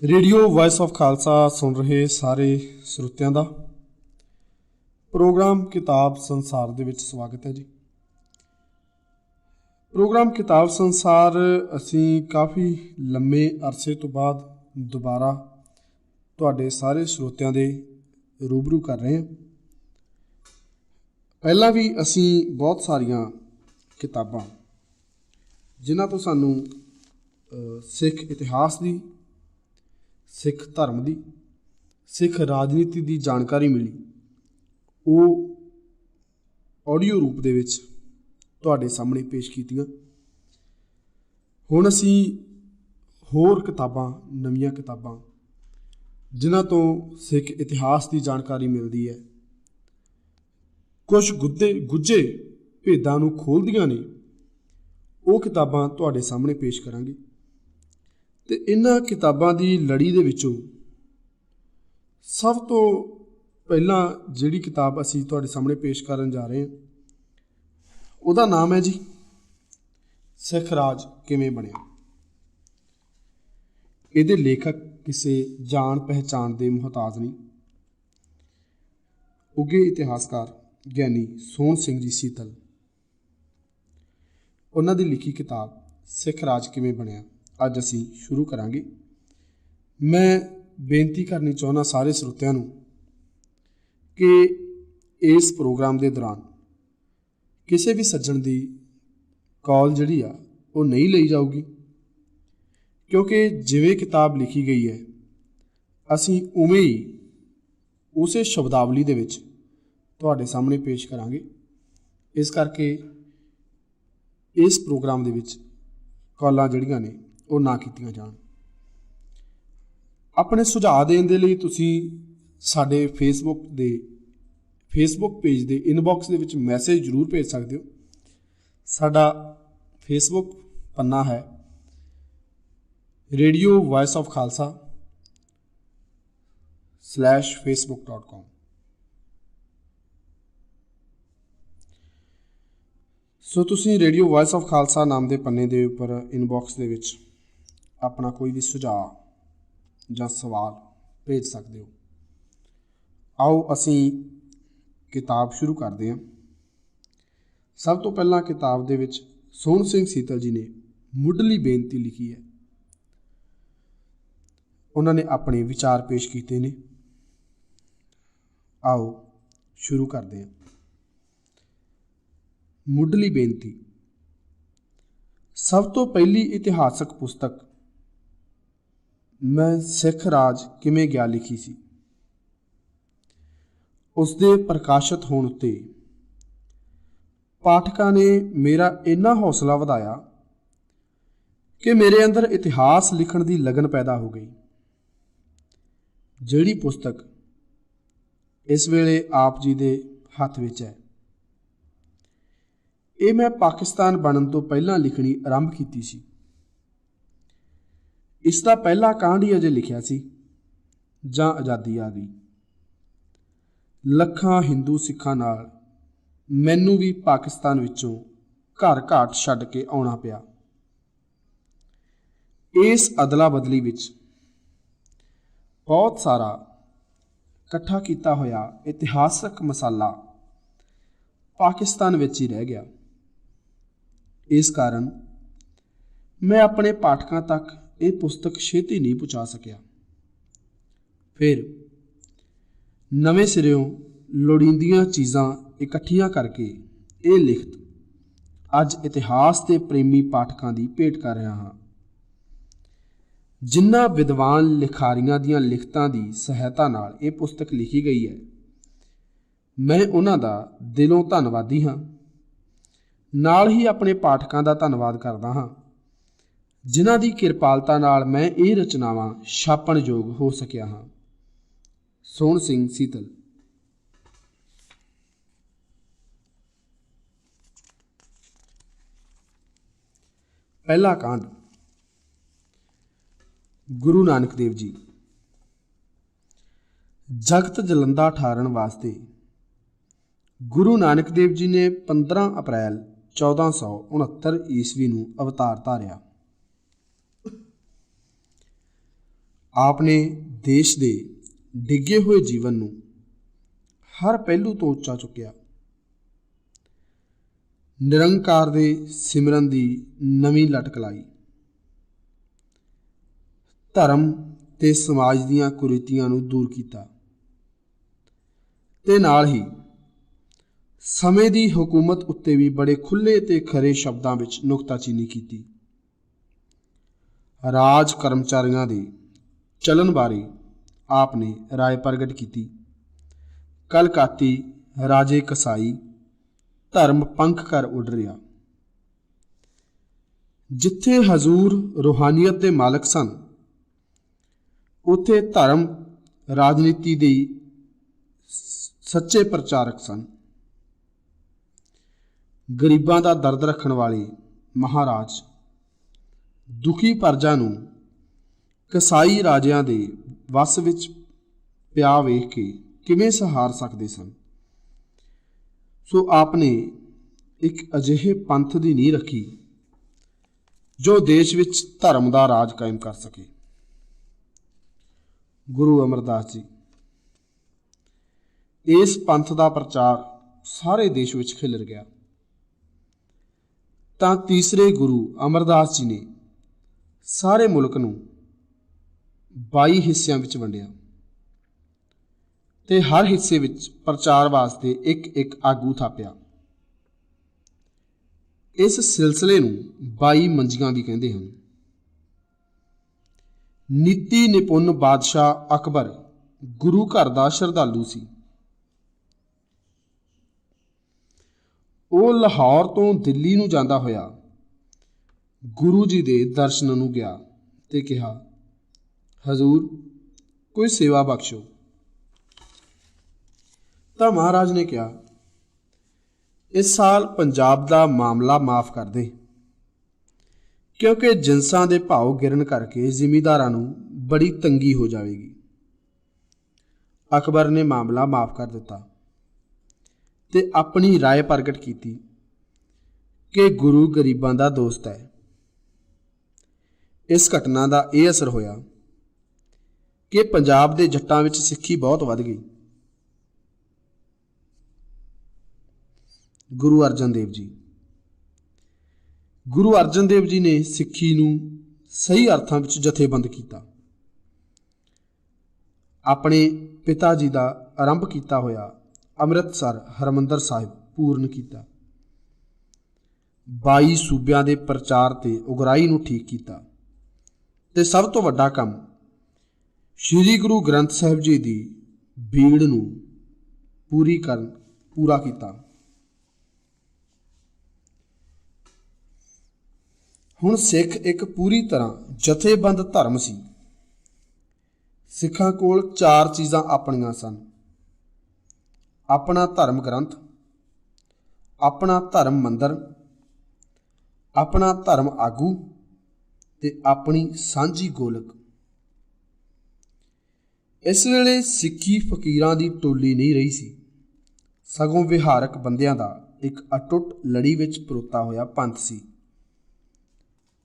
Radio voice of Khalsa सुन रहे सारे ਸਰੋਤਿਆਂ ਦਾ प्रोग्राम किताब संसार ਦੇ ਵਿੱਚ ਸਵਾਗਤ ਹੈ ਜੀ। प्रोग्राम किताब संसार ਅਸੀਂ ਕਾਫੀ ਲੰਮੇ ਅਰਸੇ ਤੋਂ ਬਾਅਦ ਦੁਬਾਰਾ ਤੁਹਾਡੇ ਸਾਰੇ ਸਰੋਤਿਆਂ ਦੇ ਰੂਬਰੂ ਕਰ ਰਹੇ ਹਾਂ। ਪਹਿਲਾਂ ਵੀ ਅਸੀਂ ਬਹੁਤ ਸਾਰੀਆਂ ਕਿਤਾਬਾਂ ਜਿਨ੍ਹਾਂ ਤੋਂ ਸਾਨੂੰ ਸਿੱਖ ਇਤਿਹਾਸ ਦੀ, ਸਿੱਖ ਧਰਮ ਦੀ, ਸਿੱਖ ਰਾਜਨੀਤੀ ਦੀ ਜਾਣਕਾਰੀ ਮਿਲੀ, ਉਹ ਆਡੀਓ ਰੂਪ ਦੇ ਵਿੱਚ ਤੁਹਾਡੇ ਸਾਹਮਣੇ ਪੇਸ਼ ਕੀਤੀਆਂ। ਹੁਣ ਅਸੀਂ ਹੋਰ ਕਿਤਾਬਾਂ, ਨਵੀਆਂ ਕਿਤਾਬਾਂ ਜਿਨ੍ਹਾਂ ਤੋਂ ਸਿੱਖ ਇਤਿਹਾਸ ਦੀ ਜਾਣਕਾਰੀ ਮਿਲਦੀ ਹੈ, ਕੁਝ ਗੁੱਝੇ ਭੇਦਾਂ ਨੂੰ ਖੋਲ੍ਹਦੀਆਂ ਨੇ, ਉਹ ਕਿਤਾਬਾਂ ਤੁਹਾਡੇ ਸਾਹਮਣੇ ਪੇਸ਼ ਕਰਾਂਗੇ। ਅਤੇ ਇਹਨਾਂ ਕਿਤਾਬਾਂ ਦੀ ਲੜੀ ਦੇ ਵਿੱਚੋਂ ਸਭ ਤੋਂ ਪਹਿਲਾਂ ਜਿਹੜੀ ਕਿਤਾਬ ਅਸੀਂ ਤੁਹਾਡੇ ਸਾਹਮਣੇ ਪੇਸ਼ ਕਰਨ ਜਾ ਰਹੇ ਹਾਂ, ਉਹਦਾ ਨਾਮ ਹੈ ਜੀ ਸਿੱਖ ਰਾਜ ਕਿਵੇਂ ਬਣਿਆ। ਇਹਦੇ ਲੇਖਕ ਕਿਸੇ ਜਾਣ ਪਹਿਚਾਣ ਦੇ ਮੁਹਤਾਜ ਨਹੀਂ, ਉੱਘੇ ਇਤਿਹਾਸਕਾਰ ਗਿਆਨੀ ਸੋਹਣ ਸਿੰਘ ਜੀ ਸੀਤਲ। ਉਹਨਾਂ ਦੀ ਲਿਖੀ ਕਿਤਾਬ ਸਿੱਖ ਰਾਜ ਕਿਵੇਂ ਬਣਿਆ ਅੱਜ ਅਸੀਂ ਸ਼ੁਰੂ ਕਰਾਂਗੇ। ਮੈਂ ਬੇਨਤੀ ਕਰਨੀ ਚਾਹੁੰਦਾ ਸਾਰੇ ਸਰੋਤਿਆਂ ਨੂੰ ਕਿ ਇਸ ਪ੍ਰੋਗਰਾਮ ਦੇ ਦੌਰਾਨ ਕਿਸੇ ਵੀ ਸੱਜਣ ਦੀ ਕਾਲ ਜਿਹੜੀ ਆ ਉਹ ਨਹੀਂ ਲਈ ਜਾਊਗੀ, ਕਿਉਂਕਿ ਜਿਵੇਂ ਕਿਤਾਬ ਲਿਖੀ ਗਈ ਹੈ ਅਸੀਂ ਉਵੇਂ ਹੀ ਉਸੇ ਸ਼ਬਦਾਵਲੀ ਦੇ ਵਿੱਚ ਤੁਹਾਡੇ ਸਾਹਮਣੇ ਪੇਸ਼ ਕਰਾਂਗੇ। ਇਸ ਕਰਕੇ ਇਸ ਪ੍ਰੋਗਰਾਮ ਦੇ ਵਿੱਚ ਕਾਲਾਂ ਜਿਹੜੀਆਂ ਨੇ ਉਹ ਨਾ ਕੀਤੀਆਂ ਜਾਣ। ਆਪਣੇ ਸੁਝਾਅ ਦੇਣ ਦੇ ਲਈ ਤੁਸੀਂ ਸਾਡੇ ਫੇਸਬੁੱਕ ਪੇਜ ਦੇ ਇਨਬਾਕਸ ਦੇ ਵਿੱਚ ਮੈਸੇਜ ਜ਼ਰੂਰ ਭੇਜ ਸਕਦੇ ਹੋ। ਸਾਡਾ ਫੇਸਬੁੱਕ ਪੰਨਾ ਹੈ radio voice of Khalsa /facebook.com। ਸੋ ਤੁਸੀਂ ਰੇਡੀਓ ਵੌਇਸ ਆਫ ਖਾਲਸਾ ਨਾਮ ਦੇ ਪੰਨੇ ਦੇ ਉੱਪਰ ਇਨਬਾਕਸ ਦੇ ਵਿੱਚ ਆਪਣਾ ਕੋਈ ਵੀ ਸੁਝਾਅ ਜਾਂ ਸਵਾਲ ਭੇਜ ਸਕਦੇ ਹੋ। ਆਓ ਅਸੀਂ ਕਿਤਾਬ ਸ਼ੁਰੂ ਕਰਦੇ ਹਾਂ। ਸਭ ਤੋਂ ਪਹਿਲਾਂ ਕਿਤਾਬ ਦੇ ਵਿੱਚ ਸੋਹਣ ਸਿੰਘ ਸੀਤਲ ਜੀ ਨੇ ਮੁੱਢਲੀ ਬੇਨਤੀ ਲਿਖੀ ਹੈ। ਉਹਨਾਂ ਨੇ ਆਪਣੇ ਵਿਚਾਰ ਪੇਸ਼ ਕੀਤੇ ਨੇ। ਆਓ ਸ਼ੁਰੂ ਕਰਦੇ ਹਾਂ। ਮੁੱਢਲੀ ਬੇਨਤੀ। ਸਭ ਤੋਂ ਪਹਿਲੀ ਇਤਿਹਾਸਕ ਪੁਸਤਕ ਮੈਂ ਸਿੱਖ ਰਾਜ ਕਿਵੇਂ ਗਿਆ ਲਿਖੀ ਸੀ। ਉਸ ਦੇ ਪ੍ਰਕਾਸ਼ਿਤ ਹੋਣ ਉੱਤੇ ਪਾਠਕਾਂ ਨੇ ਮੇਰਾ ਇੰਨਾ ਹੌਸਲਾ ਵਧਾਇਆ ਕਿ ਮੇਰੇ ਅੰਦਰ ਇਤਿਹਾਸ ਲਿਖਣ ਦੀ ਲਗਨ ਪੈਦਾ ਹੋ ਗਈ। ਜਿਹੜੀ ਪੁਸਤਕ ਇਸ ਵੇਲੇ ਆਪ ਜੀ ਦੇ ਹੱਥ ਵਿੱਚ ਹੈ, ਇਹ ਮੈਂ ਪਾਕਿਸਤਾਨ ਬਣਨ ਤੋਂ ਪਹਿਲਾਂ ਲਿਖਣੀ ਆਰੰਭ ਕੀਤੀ ਸੀ। ਇਸ ਦਾ ਪਹਿਲਾ ਕਾਂਡ ਹੀ ਅਜੇ ਲਿਖਿਆ ਸੀ ਜਾਂ ਆਜ਼ਾਦੀ ਆ ਗਈ। ਲੱਖਾਂ ਹਿੰਦੂ ਸਿੱਖਾਂ ਨਾਲ ਮੈਨੂੰ ਵੀ ਪਾਕਿਸਤਾਨ ਵਿੱਚੋਂ ਘਰ ਘਾਟ ਛੱਡ ਕੇ ਆਉਣਾ ਪਿਆ। ਇਸ ਅਦਲਾ ਬਦਲੀ ਵਿੱਚ ਬਹੁਤ ਸਾਰਾ ਇਕੱਠਾ ਕੀਤਾ ਹੋਇਆ ਇਤਿਹਾਸਕ ਮਸਾਲਾ ਪਾਕਿਸਤਾਨ ਵਿੱਚ ਹੀ ਰਹਿ ਗਿਆ। ਇਸ ਕਾਰਨ ਮੈਂ ਆਪਣੇ ਪਾਠਕਾਂ ਤੱਕ ਇਹ ਪੁਸਤਕ ਛੇਤੀ ਨਹੀਂ ਪਹੁੰਚਾ ਸਕਿਆ। ਫਿਰ ਨਵੇਂ ਸਿਰਿਓਂ ਲੋੜੀਂਦੀਆਂ ਚੀਜ਼ਾਂ ਇਕੱਠੀਆਂ ਕਰਕੇ ਇਹ ਲਿਖਤ ਅੱਜ ਇਤਿਹਾਸ ਦੇ ਪ੍ਰੇਮੀ ਪਾਠਕਾਂ ਦੀ ਭੇਟ ਕਰ ਰਿਹਾ ਹਾਂ। ਜਿਨ੍ਹਾਂ ਵਿਦਵਾਨ ਲਿਖਾਰੀਆਂ ਦੀਆਂ ਲਿਖਤਾਂ ਦੀ ਸਹਾਇਤਾ ਨਾਲ ਇਹ ਪੁਸਤਕ ਲਿਖੀ ਗਈ ਹੈ, ਮੈਂ ਉਹਨਾਂ ਦਾ ਦਿਲੋਂ ਧੰਨਵਾਦੀ ਹਾਂ। ਨਾਲ ਹੀ ਆਪਣੇ ਪਾਠਕਾਂ ਦਾ ਧੰਨਵਾਦ ਕਰਦਾ ਹਾਂ ਜਿਨ੍ਹਾਂ ਦੀ ਕਿਰਪਾਲਤਾ ਨਾਲ ਮੈਂ ਇਹ ਰਚਨਾਵਾਂ ਛਾਪਣਯੋਗ ਹੋ ਸਕਿਆ ਹਾਂ। ਸੋਹਣ ਸਿੰਘ ਸੀਤਲ। ਪਹਿਲਾ ਕਾਂਡ। ਗੁਰੂ ਨਾਨਕ ਦੇਵ ਜੀ। ਜਗਤ ਜਲੰਦਾ ਠਾਰਨ ਵਾਸਤੇ ਗੁਰੂ ਨਾਨਕ ਦੇਵ ਜੀ ਨੇ 15 ਅਪ੍ਰੈਲ 1469 ਈਸਵੀ ਨੂੰ ਅਵਤਾਰ ਧਾਰਿਆ। आपने देश के डिगे हुए जीवन नूं हर पहलू तो उच्चा चुकिया। निरंकार दे सिमरन दी नवीं लटक लाई। धर्म ते समाज दीआं कुरीतियां नूं दूर कीता ते नाल ही समय दी हुकूमत उत्ते भी बड़े खुले ते खरे शब्दां विच नुकताचीनी कीती। राज कर्मचारियों दे चलन बारे आपने राय प्रगट की। कलकाती राजे कसाई धर्म पंख कर उड़ रहा। जिथे हजूर रूहानियत के मालक सन, उथे धर्म राजनीति दे सच्चे प्रचारक सन। गरीबां दा दर्द रखण वाले महाराज दुखी प्रजा नूं कसाई राजियां दे वस विच पिया वेख के किवें सहार सकदे सन। सो आपने एक अजिहे पंथ की नींह रखी जो देश विच धर्म का राज कायम कर सके। गुरु अमरदास जी इस पंथ का प्रचार सारे देश विच खिलर गया। तां तीसरे गुरु अमरदास जी ने सारे मुल्क नूं 22 हिस्सियां विच वंडिया ते हर हिस्से विच प्रचार वास्ते एक एक आगू थापिया। इस सिलसिले नूं 22 मंजियां भी कहते हैं। नीति निपुण बादशाह अकबर गुरु घर का श्रद्धालु सी। वो लाहौर तो दिल्ली नूं जांदा होया गुरु जी दे दर्शन नूं गया ते कहा, हजूर कोई सेवा बख्शो। तो महाराज ने कहा, इस साल पंजाब का मामला माफ कर दे, क्योंकि जिनसां दे भाव गिरन करके जिमीदारां नूं बड़ी तंगी हो जाएगी। अकबर ने मामला माफ कर दिता ते अपनी राय प्रगट की कि गुरु गरीबां दा दोस्त है। इस घटना का यह असर होया कि पंजाब के जट्टां विच सिक्खी बहुत वध गई। गुरु अर्जन देव जी ने सिक्खी नूं सही अर्थां विच जथेबंद किया। अपने पिता जी का आरंभ किया होया अमृतसर हरमंदर साहिब पूर्ण किया। 22 सूबियां दे प्रचार ते उगराही नूं ठीक किया ते सब तो वड्डा काम श्री गुरु ग्रंथ साहिब जी की भीड़ नूं पूरा किया। हुण सिख एक पूरी तरह जथेबंद धर्म सी। सिखां कोल 4 चीज़ां अपणियां सन, अपना धर्म ग्रंथ, अपना धर्म मंदिर, अपना धर्म आगू ते अपनी सांझी गोलक। इस वेले सिक्खी फकीरां दी टोली नहीं रही सी, सगों विहारक बंदियां दा एक अटुट लड़ी विच परोता होया पंथ सी।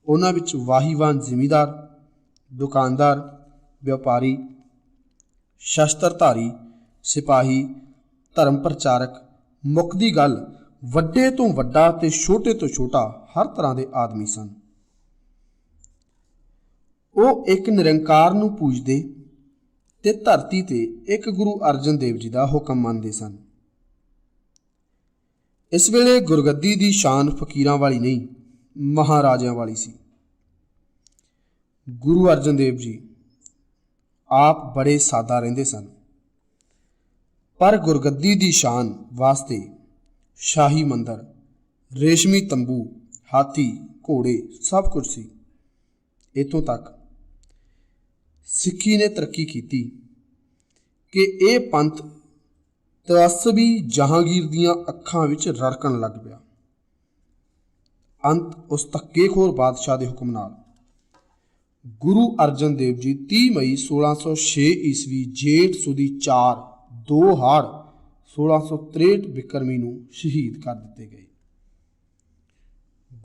उन्हां विच वाहीवान जिमीदार, दुकानदार, व्यापारी, शस्त्रधारी, सिपाही, धर्म प्रचारक, मुक्दी गल वड्डे तो वड्डा ते छोटे तो छोटा हर तरह के आदमी सन। वो एक निरंकार नूं पूजदे ते धरती ते एक गुरु अर्जन देव जी का हुक्म मनदे सन। इस वेले गुरगद्दी की शान फकीरां वाली नहीं, महाराजियां वाली सी। गुरु अर्जन देव जी आप बड़े सादा रहिंदे सन, पर गुरगद्दी की शान वास्ते शाही मंदिर, रेशमी तंबू, हाथी, घोड़े सब कुछ सी। इतों तक सिक्खी ने तरक्की की कि यह पंथ तअस्सबी जहांगीर दियां अखां विच रड़कण लग पिया। अंत उस धक्केखोर बादशाह के हुक्म नाल गुरु अर्जन देव जी 30 मई 1606 ईस्वी जेठ सुदी 4 2 हाड़ 1663 बिक्रमी नूं शहीद कर दिते गए।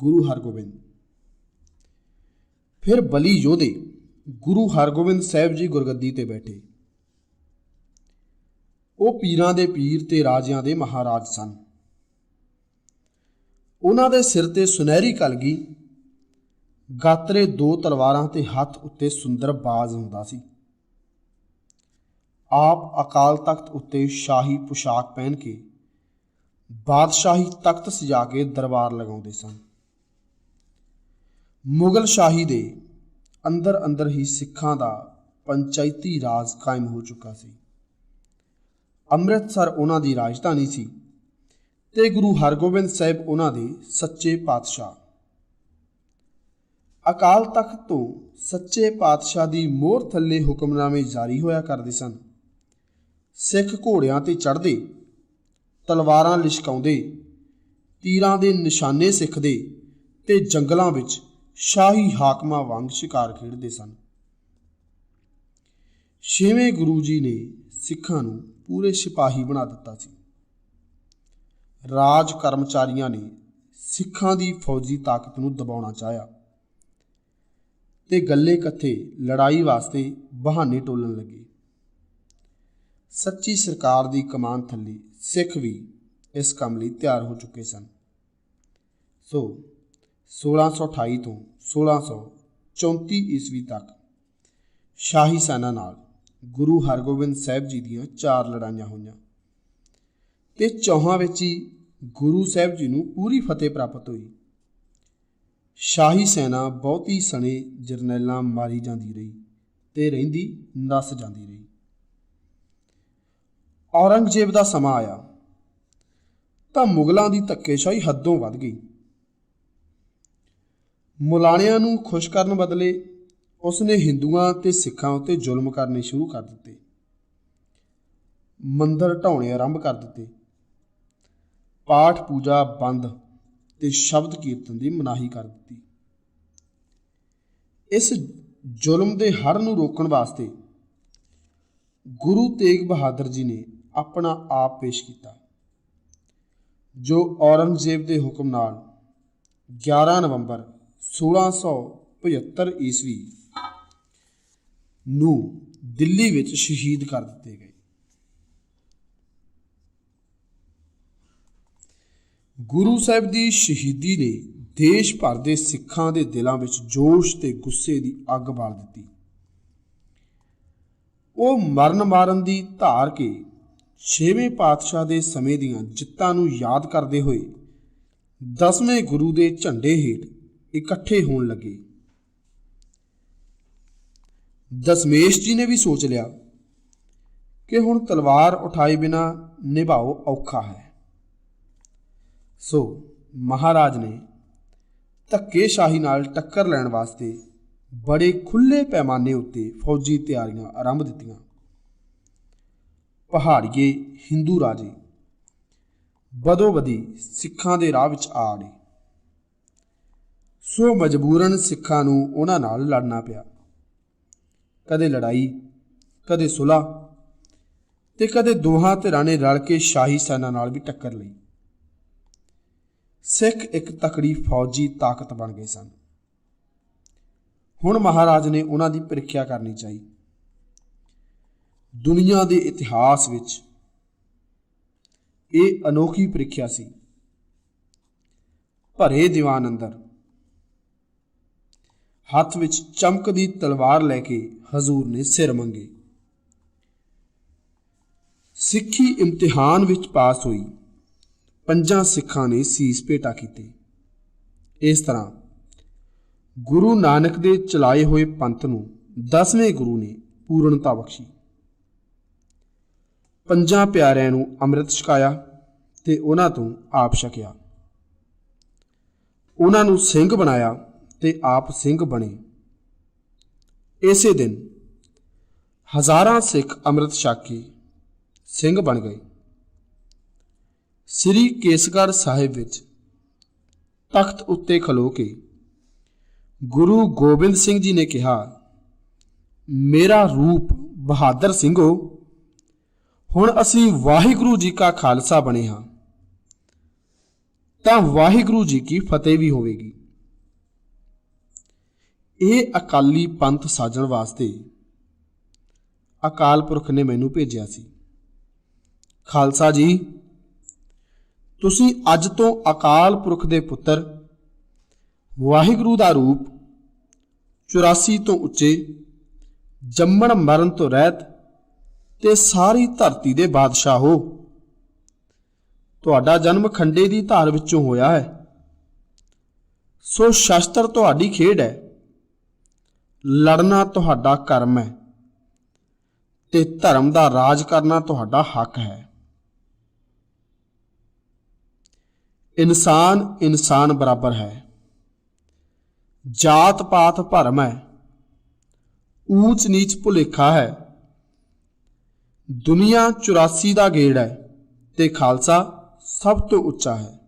गुरु हरगोबिंद फिर बली योधे गुरु हरगोबिंद साहिब जी गुरगद्दी ते बैठे। वो पीरां दे पीर ते राजियां दे महाराज सन। उन्हां दे सिर ते सुनहरी कलगी, गात्रे दो तलवारां ते हत्थ उत्ते सुंदर बाज हुंदा सी। आप अकाल तख्त उत्ते शाही पोशाक पहन के बादशाही तख्त सजा के दरबार लगाउंदे सन। मुगल शाही दे अंदर अंदर ही सिखां दा पंचायती राज कायम हो चुका सी। अमृतसर उन्हां दी राजधानी सी ते गुरु हरगोबिंद साहिब उन्हां दे सच्चे पातशाह। अकाल तख्त तो सच्चे पातशाह दी मोहर थल्ले हुक्मनामे जारी होया करदे सन। सिख घोड़ियां ते चढ़दे, तलवारां लिशकाउंदे, तीरां दे निशाने सिੱਖਦੇ ते जंगलां विच शाही हाकमां वांग शिकार खेडदे सन। छेवें गुरु जी ने सिखां नूं पूरे सिपाही बना दिता सी। राज कर्मचारियों ने सिखां दी फौजी ताकत नूं दबाउणा चाहिया ते गल्ले कथे लड़ाई वास्ते बहाने टोलन लगे। सच्ची सरकार दी कमान थल्ले सिख भी इस काम लई तैयार हो चुके सन। सो 1628 तो 1634 ईस्वी तक शाही सेना नाल गुरु हरगोबिंद साहिब जी दीयां 4 लड़ाइयां होईयां ते चौहां विच ही गुरु साहिब जी नूं पूरी फतेह प्राप्त हुई। शाही सेना बहुती सने जरनैलां मारी जांदी रही ते रहिंदी नस जांदी रही। औरंगजेब दा समां आया तां मुगलां दी धक्केशाही हद्दों वध गई। मुलाणियां नूं खुश करन बदले उसने हिंदुआं ते सिखां उत्ते जुल्म करने शुरू कर दिते। मंदिर ढाउणे आरंभ कर दिते। पाठ पूजा बंद ते शब्द कीर्तन की मनाही कर दी। इस जुल्म के हर नूं रोकण वास्ते गुरु तेग बहादुर जी ने अपना आप पेश किया, जो औरंगजेब के हुक्म नाल 11 नवंबर 1675 ईस्वी नूं दिल्ली विच शहीद कर दिते गए। गुरु साहिब की शहीदी ने देश भर के सिखां दे दिलों विच जोश ते गुस्से की अग बाल दी। वो मरण मारन की धार के 6वें पातशाह के समय दीयां जित्तां नूं याद करते हुए 10वें गुरु के झंडे हेठ इकट्ठे होण लगे। दशमेश जी ने भी सोच लिया कि हुण तलवार उठाए बिना निभाओ औखा है। सो महाराज ने धक्केशाही नाल टक्कर लैण वास्ते बड़े खुले पैमाने उत्ते फौजी तैयारियां आरंभ दित्तियां। पहाड़िए हिंदू राजे बदोबदी सिखां दे राह विच आ अड़े। सो मजबूरन सिखां नूं उन्हां नाल लड़ना पिया। कदे लड़ाई, कदे सुलह ते कदे दोहां धिरां ने रल के शाही सेना नाल भी टक्कर लई। सिख एक तकड़ी फौजी ताकत बन गए सन। हुण महाराज ने उन्हां दी परीक्षा करनी चाहिए। दुनिया के इतिहास विच ये अनोखी परीक्षा सी। भरे दीवान अंदर हाथ विच चमकदी तलवार लैके हजूर ने सिर मंगे। सिक्खी इम्तिहान विच पास हुई 5 सिखां ने सीस भेटा कीते। इस तरह गुरु नानक दे चलाए हुए पंथ नूं 10वें गुरु ने पूर्णता बख्शी। 5 प्यारिਆਂ नूं अमृत छकाया ते उन्हां तों आप छकिया। उन्हां नूं सिंह बनाया ते आप सिंह बने। इसे दिन हज़ारां सिख अमृत छक के सिंह बन गए। श्री केसगढ़ साहिब विच तख्त उत्ते खलो के गुरु गोबिंद सिंह जी ने कहा, मेरा रूप बहादुर सिंहो, हुण असीं वाहिगुरु जी का खालसा बने हाँ, तां वाहिगुरु जी की फतेह भी होवेगी। ਇਹ ਅਕਾਲੀ ਪੰਥ ਸਾਜਣ ਵਾਸਤੇ ਅਕਾਲ ਪੁਰਖ ਨੇ ਮੈਨੂੰ ਭੇਜਿਆ ਸੀ। ਖਾਲਸਾ ਜੀ, ਤੁਸੀਂ ਅੱਜ ਤੋਂ ਅਕਾਲ ਪੁਰਖ ਦੇ ਪੁੱਤਰ, ਵਾਹਿਗੁਰੂ ਦਾ ਰੂਪ, 84 ਤੋਂ ਉੱਚੇ, ਜੰਮਣ ਮਰਨ ਤੋਂ ਰਹਿਤ ਤੇ ਸਾਰੀ ਧਰਤੀ ਦੇ ਬਾਦਸ਼ਾਹ ਹੋ। ਤੁਹਾਡਾ ਜਨਮ ਖੰਡੇ ਦੀ ਧਾਰ ਵਿੱਚੋਂ ਹੋਇਆ ਹੈ, ਸੋ ਸ਼ਸਤਰ ਤੁਹਾਡੀ ਖੇਡ ਹੈ, ਲੜਨਾ ਤੁਹਾਡਾ ਕਰਮ ਹੈ ਤੇ ਧਰਮ ਦਾ ਰਾਜ ਕਰਨਾ ਤੁਹਾਡਾ ਹੱਕ ਹੈ। ਇਨਸਾਨ ਇਨਸਾਨ ਬਰਾਬਰ ਹੈ, ਜਾਤ ਪਾਤ ਭਰਮ ਹੈ, ਊਚ ਨੀਚ ਭੁਲੇਖਾ ਹੈ। ਦੁਨੀਆ 84 ਦਾ ਗੇੜ ਹੈ ਤੇ ਖਾਲਸਾ ਸਭ ਤੋਂ ਉੱਚਾ ਹੈ।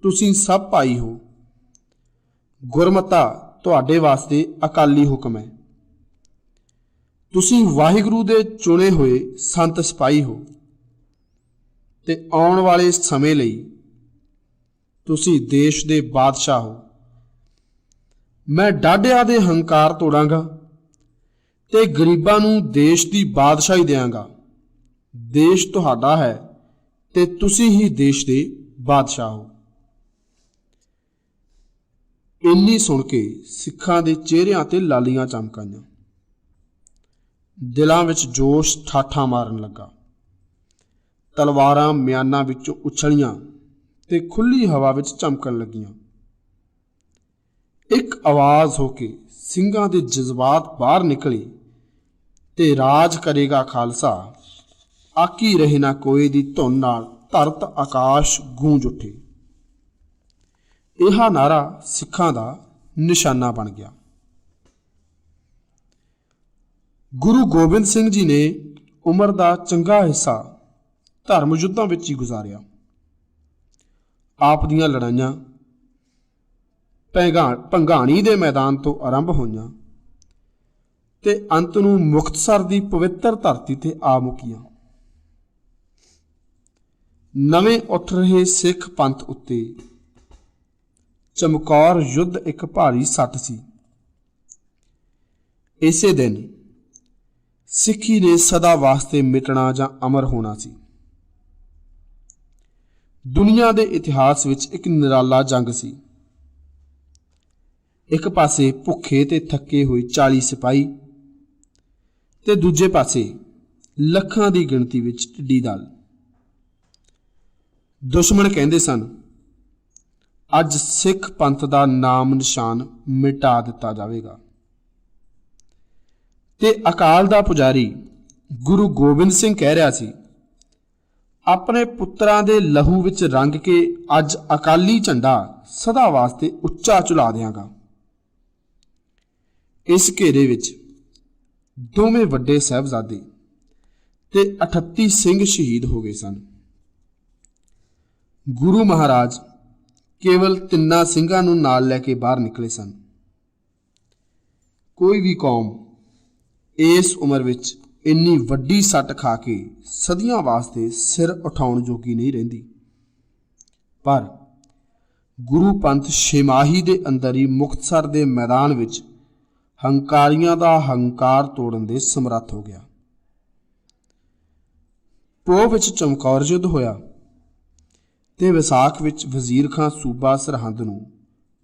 ਤੁਸੀਂ ਸਭ ਭਾਈ ਹੋ। ਗੁਰਮਤਾ ਤੁਹਾਡੇ ਵਾਸਤੇ ਅਕਾਲੀ ਹੁਕਮ ਹੈ। ਤੁਸੀਂ ਵਾਹਿਗੁਰੂ ਦੇ ਚੁਣੇ ਹੋਏ ਸੰਤ ਸਿਪਾਹੀ ਹੋ ਤੇ ਆਉਣ ਵਾਲੇ ਸਮੇਂ ਲਈ ਤੁਸੀਂ ਦੇਸ਼ ਦੇ ਬਾਦਸ਼ਾਹ ਹੋ। ਮੈਂ ਡਾਢਿਆਂ ਦੇ ਹੰਕਾਰ ਤੋੜਾਂਗਾ ਤੇ ਗਰੀਬਾਂ ਨੂੰ ਦੇਸ਼ ਦੀ ਬਾਦਸ਼ਾਹੀ ਦਿਆਂਗਾ। ਦੇਸ਼ ਤੁਹਾਡਾ ਹੈ ਤੇ ਤੁਸੀਂ ਹੀ ਦੇਸ਼ ਦੇ ਬਾਦਸ਼ਾਹ ਹੋ। ਇੰਨੀ ਸੁਣ ਕੇ ਸਿੱਖਾਂ ਦੇ ਚਿਹਰਿਆਂ ਤੇ ਲਾਲੀਆਂ ਚਮਕਾਈਆਂ, ਦਿਲਾਂ ਵਿੱਚ ਜੋਸ਼ ਠਾਠਾਂ ਮਾਰਨ ਲੱਗਾ। ਤਲਵਾਰਾਂ ਮਿਆਨਾਂ ਵਿੱਚੋਂ ਉਛਲੀਆਂ ਤੇ ਖੁੱਲੀ ਹਵਾ ਵਿੱਚ ਚਮਕਣ ਲੱਗੀਆਂ। ਇੱਕ ਆਵਾਜ਼ ਹੋ ਕੇ ਸਿੰਘਾਂ ਦੇ ਜਜ਼ਬਾਤ ਬਾਹਰ ਨਿਕਲੇ ਤੇ ਰਾਜ ਕਰੇਗਾ ਖਾਲਸਾ, ਆਕੀ ਰਹੇ ਨਾ ਕੋਈ ਦੀ ਧੁਨ ਨਾਲ ਧਰਤ ਆਕਾਸ਼ ਗੂੰਜ ਉੱਠੇ। ਇਹ ਨਾਰਾ ਸਿੱਖਾਂ ਦਾ ਨਿਸ਼ਾਨਾ ਬਣ ਗਿਆ। ਗੁਰੂ ਗੋਬਿੰਦ ਸਿੰਘ ਜੀ ਨੇ ਉਮਰ ਦਾ ਚੰਗਾ ਹਿੱਸਾ ਧਰਮ ਯੁੱਧਾਂ ਵਿੱਚ ਹੀ ਗੁਜ਼ਾਰਿਆ। ਆਪ ਦੀਆਂ ਲੜਾਈਆਂ ਭੰਗਾਣੀ ਦੇ ਮੈਦਾਨ ਤੋਂ ਆਰੰਭ ਹੋਈਆਂ ਤੇ ਅੰਤ ਨੂੰ ਮੁਕਤਸਰ ਦੀ ਪਵਿੱਤਰ ਧਰਤੀ ਤੇ ਆ ਮੁੱਕੀਆਂ। ਨਵੇਂ ਉੱਠ ਰਹੇ ਸਿੱਖ ਪੰਥ ਉੱਤੇ ਚਮਕੌਰ ਯੁੱਧ ਇੱਕ ਭਾਰੀ ਸੱਟ ਸੀ। ਇਸੇ ਦਿਨ ਸਿੱਖੀ ਨੇ ਸਦਾ ਵਾਸਤੇ ਮਿਟਣਾ ਜਾਂ ਅਮਰ ਹੋਣਾ ਸੀ। ਦੁਨੀਆ ਦੇ ਇਤਿਹਾਸ ਵਿੱਚ ਇੱਕ ਨਿਰਾਲਾ ਜੰਗ ਸੀ। ਇੱਕ ਪਾਸੇ ਭੁੱਖੇ ਤੇ ਥੱਕੇ ਹੋਏ 40 ਸਿਪਾਹੀ ਤੇ ਦੂਜੇ ਪਾਸੇ ਲੱਖਾਂ ਦੀ ਗਿਣਤੀ ਵਿੱਚ ਢਿੱਡੀ ਦਲ। ਦੁਸ਼ਮਣ ਕਹਿੰਦੇ ਸਨ, ਅੱਜ ਸਿੱਖ ਪੰਥ ਦਾ ਨਾਮ ਨਿਸ਼ਾਨ ਮਿਟਾ ਦਿੱਤਾ ਜਾਵੇਗਾ। ਤੇ ਅਕਾਲ ਦਾ ਪੁਜਾਰੀ ਗੁਰੂ ਗੋਬਿੰਦ ਸਿੰਘ ਕਹਿ ਰਿਹਾ ਸੀ, ਆਪਣੇ ਪੁੱਤਰਾਂ ਦੇ ਲਹੂ ਵਿੱਚ ਰੰਗ ਕੇ ਅੱਜ ਅਕਾਲੀ ਝੰਡਾ ਸਦਾ ਵਾਸਤੇ ਉੱਚਾ ਝੁਲਾ ਦਿਆਂਗਾ। ਇਸ ਘੇਰੇ ਵਿੱਚ ਦੋਵੇਂ ਵੱਡੇ ਸਾਹਿਬਜ਼ਾਦੇ ਤੇ 38 ਸਿੰਘ ਸ਼ਹੀਦ ਹੋ ਗਏ ਸਨ। ਗੁਰੂ ਮਹਾਰਾਜ ਕੇਵਲ 3 ਸਿੰਘਾਂ ਨੂੰ ਨਾਲ ਲੈ ਕੇ ਬਾਹਰ ਨਿਕਲੇ ਸਨ। ਕੋਈ ਵੀ ਕੌਮ ਇਸ ਉਮਰ ਵਿੱਚ ਇੰਨੀ ਵੱਡੀ ਸੱਟ ਖਾ ਕੇ ਸਦੀਆਂ ਵਾਸਤੇ ਸਿਰ ਉਠਾਉਣ ਜੋਗੀ ਨਹੀਂ ਰਹਿੰਦੀ। ਪਰ ਗੁਰੂ ਪੰਥ ਛੇਮਾਹੀ ਦੇ ਅੰਦਰ ਹੀ ਮੁਕਤਸਰ ਦੇ ਮੈਦਾਨ ਵਿੱਚ ਹੰਕਾਰੀਆਂ ਦਾ ਹੰਕਾਰ ਤੋੜਨ ਦੇ ਸਮਰੱਥ ਹੋ ਗਿਆ। ਪੋਹ ਵਿੱਚ ਚਮਕੌਰ ਯੁੱਧ ਹੋਇਆ ਤੇ ਵਿਸਾਖ ਵਿੱਚ ਵਜ਼ੀਰ ਖਾਂ ਸੂਬਾ ਸਰਹੰਦ ਨੂੰ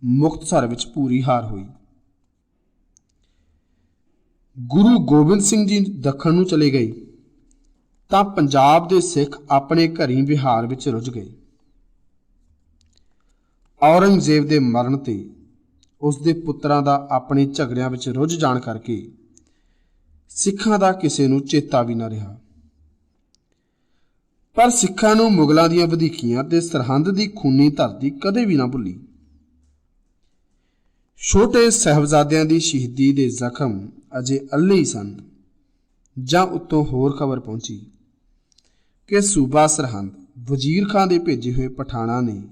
ਮੁਕਤਸਰ ਵਿੱਚ ਪੂਰੀ ਹਾਰ ਹੋਈ। ਗੁਰੂ ਗੋਬਿੰਦ ਸਿੰਘ ਜੀ ਦੱਖਣ ਨੂੰ ਚਲੇ ਗਏ ਤਾਂ ਪੰਜਾਬ ਦੇ ਸਿੱਖ ਆਪਣੇ ਘਰੀ ਵਿਹਾਰ ਵਿੱਚ ਰੁੱਝ ਗਏ। ਔਰੰਗਜ਼ੇਬ ਦੇ ਮਰਨ ਤੇ ਉਸ ਦੇ ਪੁੱਤਰਾਂ ਦਾ ਆਪਣੇ ਝਗੜਿਆਂ ਵਿੱਚ ਰੁੱਝ ਜਾਣ ਕਰਕੇ ਸਿੱਖਾਂ ਦਾ ਕਿਸੇ ਨੂੰ ਚੇਤਾ ਵੀ ਨਾ ਰਿਹਾ। ਪਰ ਸਿੱਖਾਂ ਨੂੰ ਮੁਗਲਾਂ ਦੀਆਂ ਵਧੀਕੀਆਂ ਤੇ ਸਰਹੰਦ ਦੀ ਖੂਨੀ ਧਰਤੀ ਕਦੇ ਵੀ ਨਾ ਭੁੱਲੀ। ਛੋਟੇ ਸਾਹਿਬਜ਼ਾਦਿਆਂ ਦੀ ਸ਼ਹੀਦੀ ਦੇ ਜ਼ਖਮ ਅਜੇ ਅੱਲੇ ਹੀ ਸਨ ਜਾਂ ਉੱਤੋਂ ਹੋਰ ਖਬਰ ਪਹੁੰਚੀ ਕਿ ਸੂਬਾ ਸਰਹੰਦ ਵਜ਼ੀਰ ਖਾਂ ਦੇ ਭੇਜੇ ਹੋਏ ਪਠਾਣਾਂ ਨੇ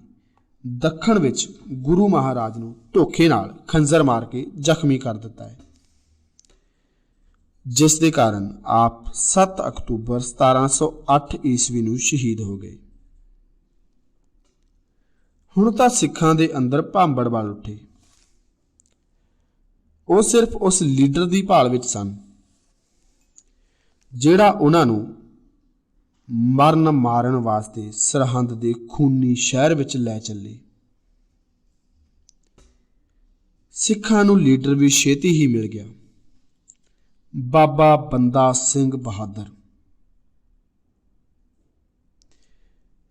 ਦੱਖਣ ਵਿੱਚ ਗੁਰੂ ਮਹਾਰਾਜ ਨੂੰ ਧੋਖੇ ਨਾਲ ਖੰਜਰ ਮਾਰ ਕੇ ਜ਼ਖਮੀ ਕਰ ਦਿੱਤਾ ਹੈ, ਜਿਸ ਦੇ ਕਾਰਨ ਆਪ 7 ਅਕਤੂਬਰ 1708 ਈਸਵੀ ਨੂੰ ਸ਼ਹੀਦ ਹੋ ਗਏ। ਹੁਣ ਤਾਂ ਸਿੱਖਾਂ ਦੇ ਅੰਦਰ ਭਾਂਬੜ ਵੱਲ ਉੱਠੇ। ਉਹ ਸਿਰਫ ਉਸ ਲੀਡਰ ਦੀ ਭਾਲ ਵਿੱਚ ਸਨ ਜਿਹੜਾ ਉਹਨਾਂ ਨੂੰ ਮਰਨ ਮਾਰਨ ਵਾਸਤੇ ਸਰਹੰਦ ਦੇ ਖੂਨੀ ਸ਼ਹਿਰ ਵਿੱਚ ਲੈ ਚੱਲੇ। ਸਿੱਖਾਂ ਨੂੰ ਲੀਡਰ ਵੀ ਛੇਤੀ ਹੀ ਮਿਲ ਗਿਆ, ਬਾਬਾ ਬੰਦਾ ਸਿੰਘ ਬਹਾਦਰ,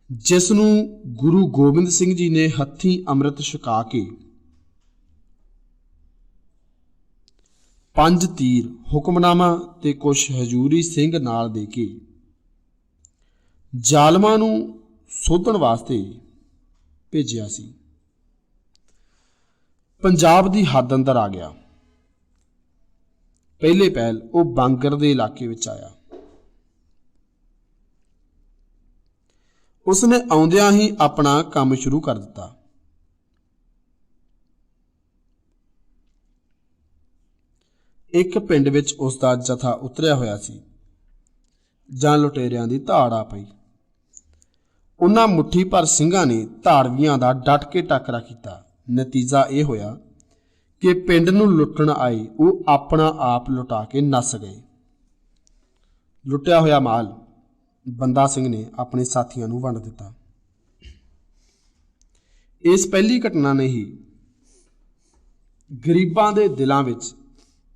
ਜਿਸ ਨੂੰ ਗੁਰੂ ਗੋਬਿੰਦ ਸਿੰਘ ਜੀ ਨੇ ਹੱਥੀਂ ਅੰਮ੍ਰਿਤ ਛਕਾ ਕੇ 5 ਤੀਰ, ਹੁਕਮਨਾਮਾ ਤੇ ਕੁਛ ਹਜ਼ੂਰੀ ਸਿੰਘ ਨਾਲ ਦੇ ਕੇ ਜ਼ਾਲਮਾਂ ਨੂੰ ਸੋਧਣ ਵਾਸਤੇ ਭੇਜਿਆ ਸੀ। ਪੰਜਾਬ ਦੀ ਹੱਦ ਅੰਦਰ ਆ ਗਿਆ। ਪਹਿਲੇ ਪਹਿਲ ਉਹ ਬਾਂਗਰ ਦੇ ਇਲਾਕੇ ਵਿੱਚ ਆਇਆ। ਉਸਨੇ ਆਉਂਦਿਆਂ ਹੀ ਆਪਣਾ ਕੰਮ ਸ਼ੁਰੂ ਕਰ ਦਿੱਤਾ। ਇੱਕ ਪਿੰਡ ਵਿੱਚ ਉਸ ਦਾ ਜਥਾ ਉਤਰਿਆ ਹੋਇਆ ਸੀ। ਜਾਂ ਲੁਟੇਰਿਆਂ ਦੀ ਧਾੜ ਆ ਪਈ। ਉਹਨਾਂ ਮੁੱਠੀ ਭਰ ਸਿੰਘਾਂ ਨੇ ਧਾੜਵੀਆਂ ਦਾ ਡਟ ਕੇ ਟਾਕਰਾ ਕੀਤਾ। ਨਤੀਜਾ ਇਹ ਹੋਇਆ ਕਿ ਪਿੰਡ ਨੂੰ ਲੁੱਟਣ ਆਏ ਉਹ ਆਪਣਾ ਆਪ ਲੁਟਾ ਕੇ ਨੱਸ ਗਏ। ਲੁੱਟਿਆ ਹੋਇਆ ਮਾਲ ਬੰਦਾ ਸਿੰਘ ਨੇ ਆਪਣੇ ਸਾਥੀਆਂ ਨੂੰ ਵੰਡ ਦਿੱਤਾ। ਇਸ ਪਹਿਲੀ ਘਟਨਾ ਨੇ ਹੀ ਗਰੀਬਾਂ ਦੇ ਦਿਲਾਂ ਵਿੱਚ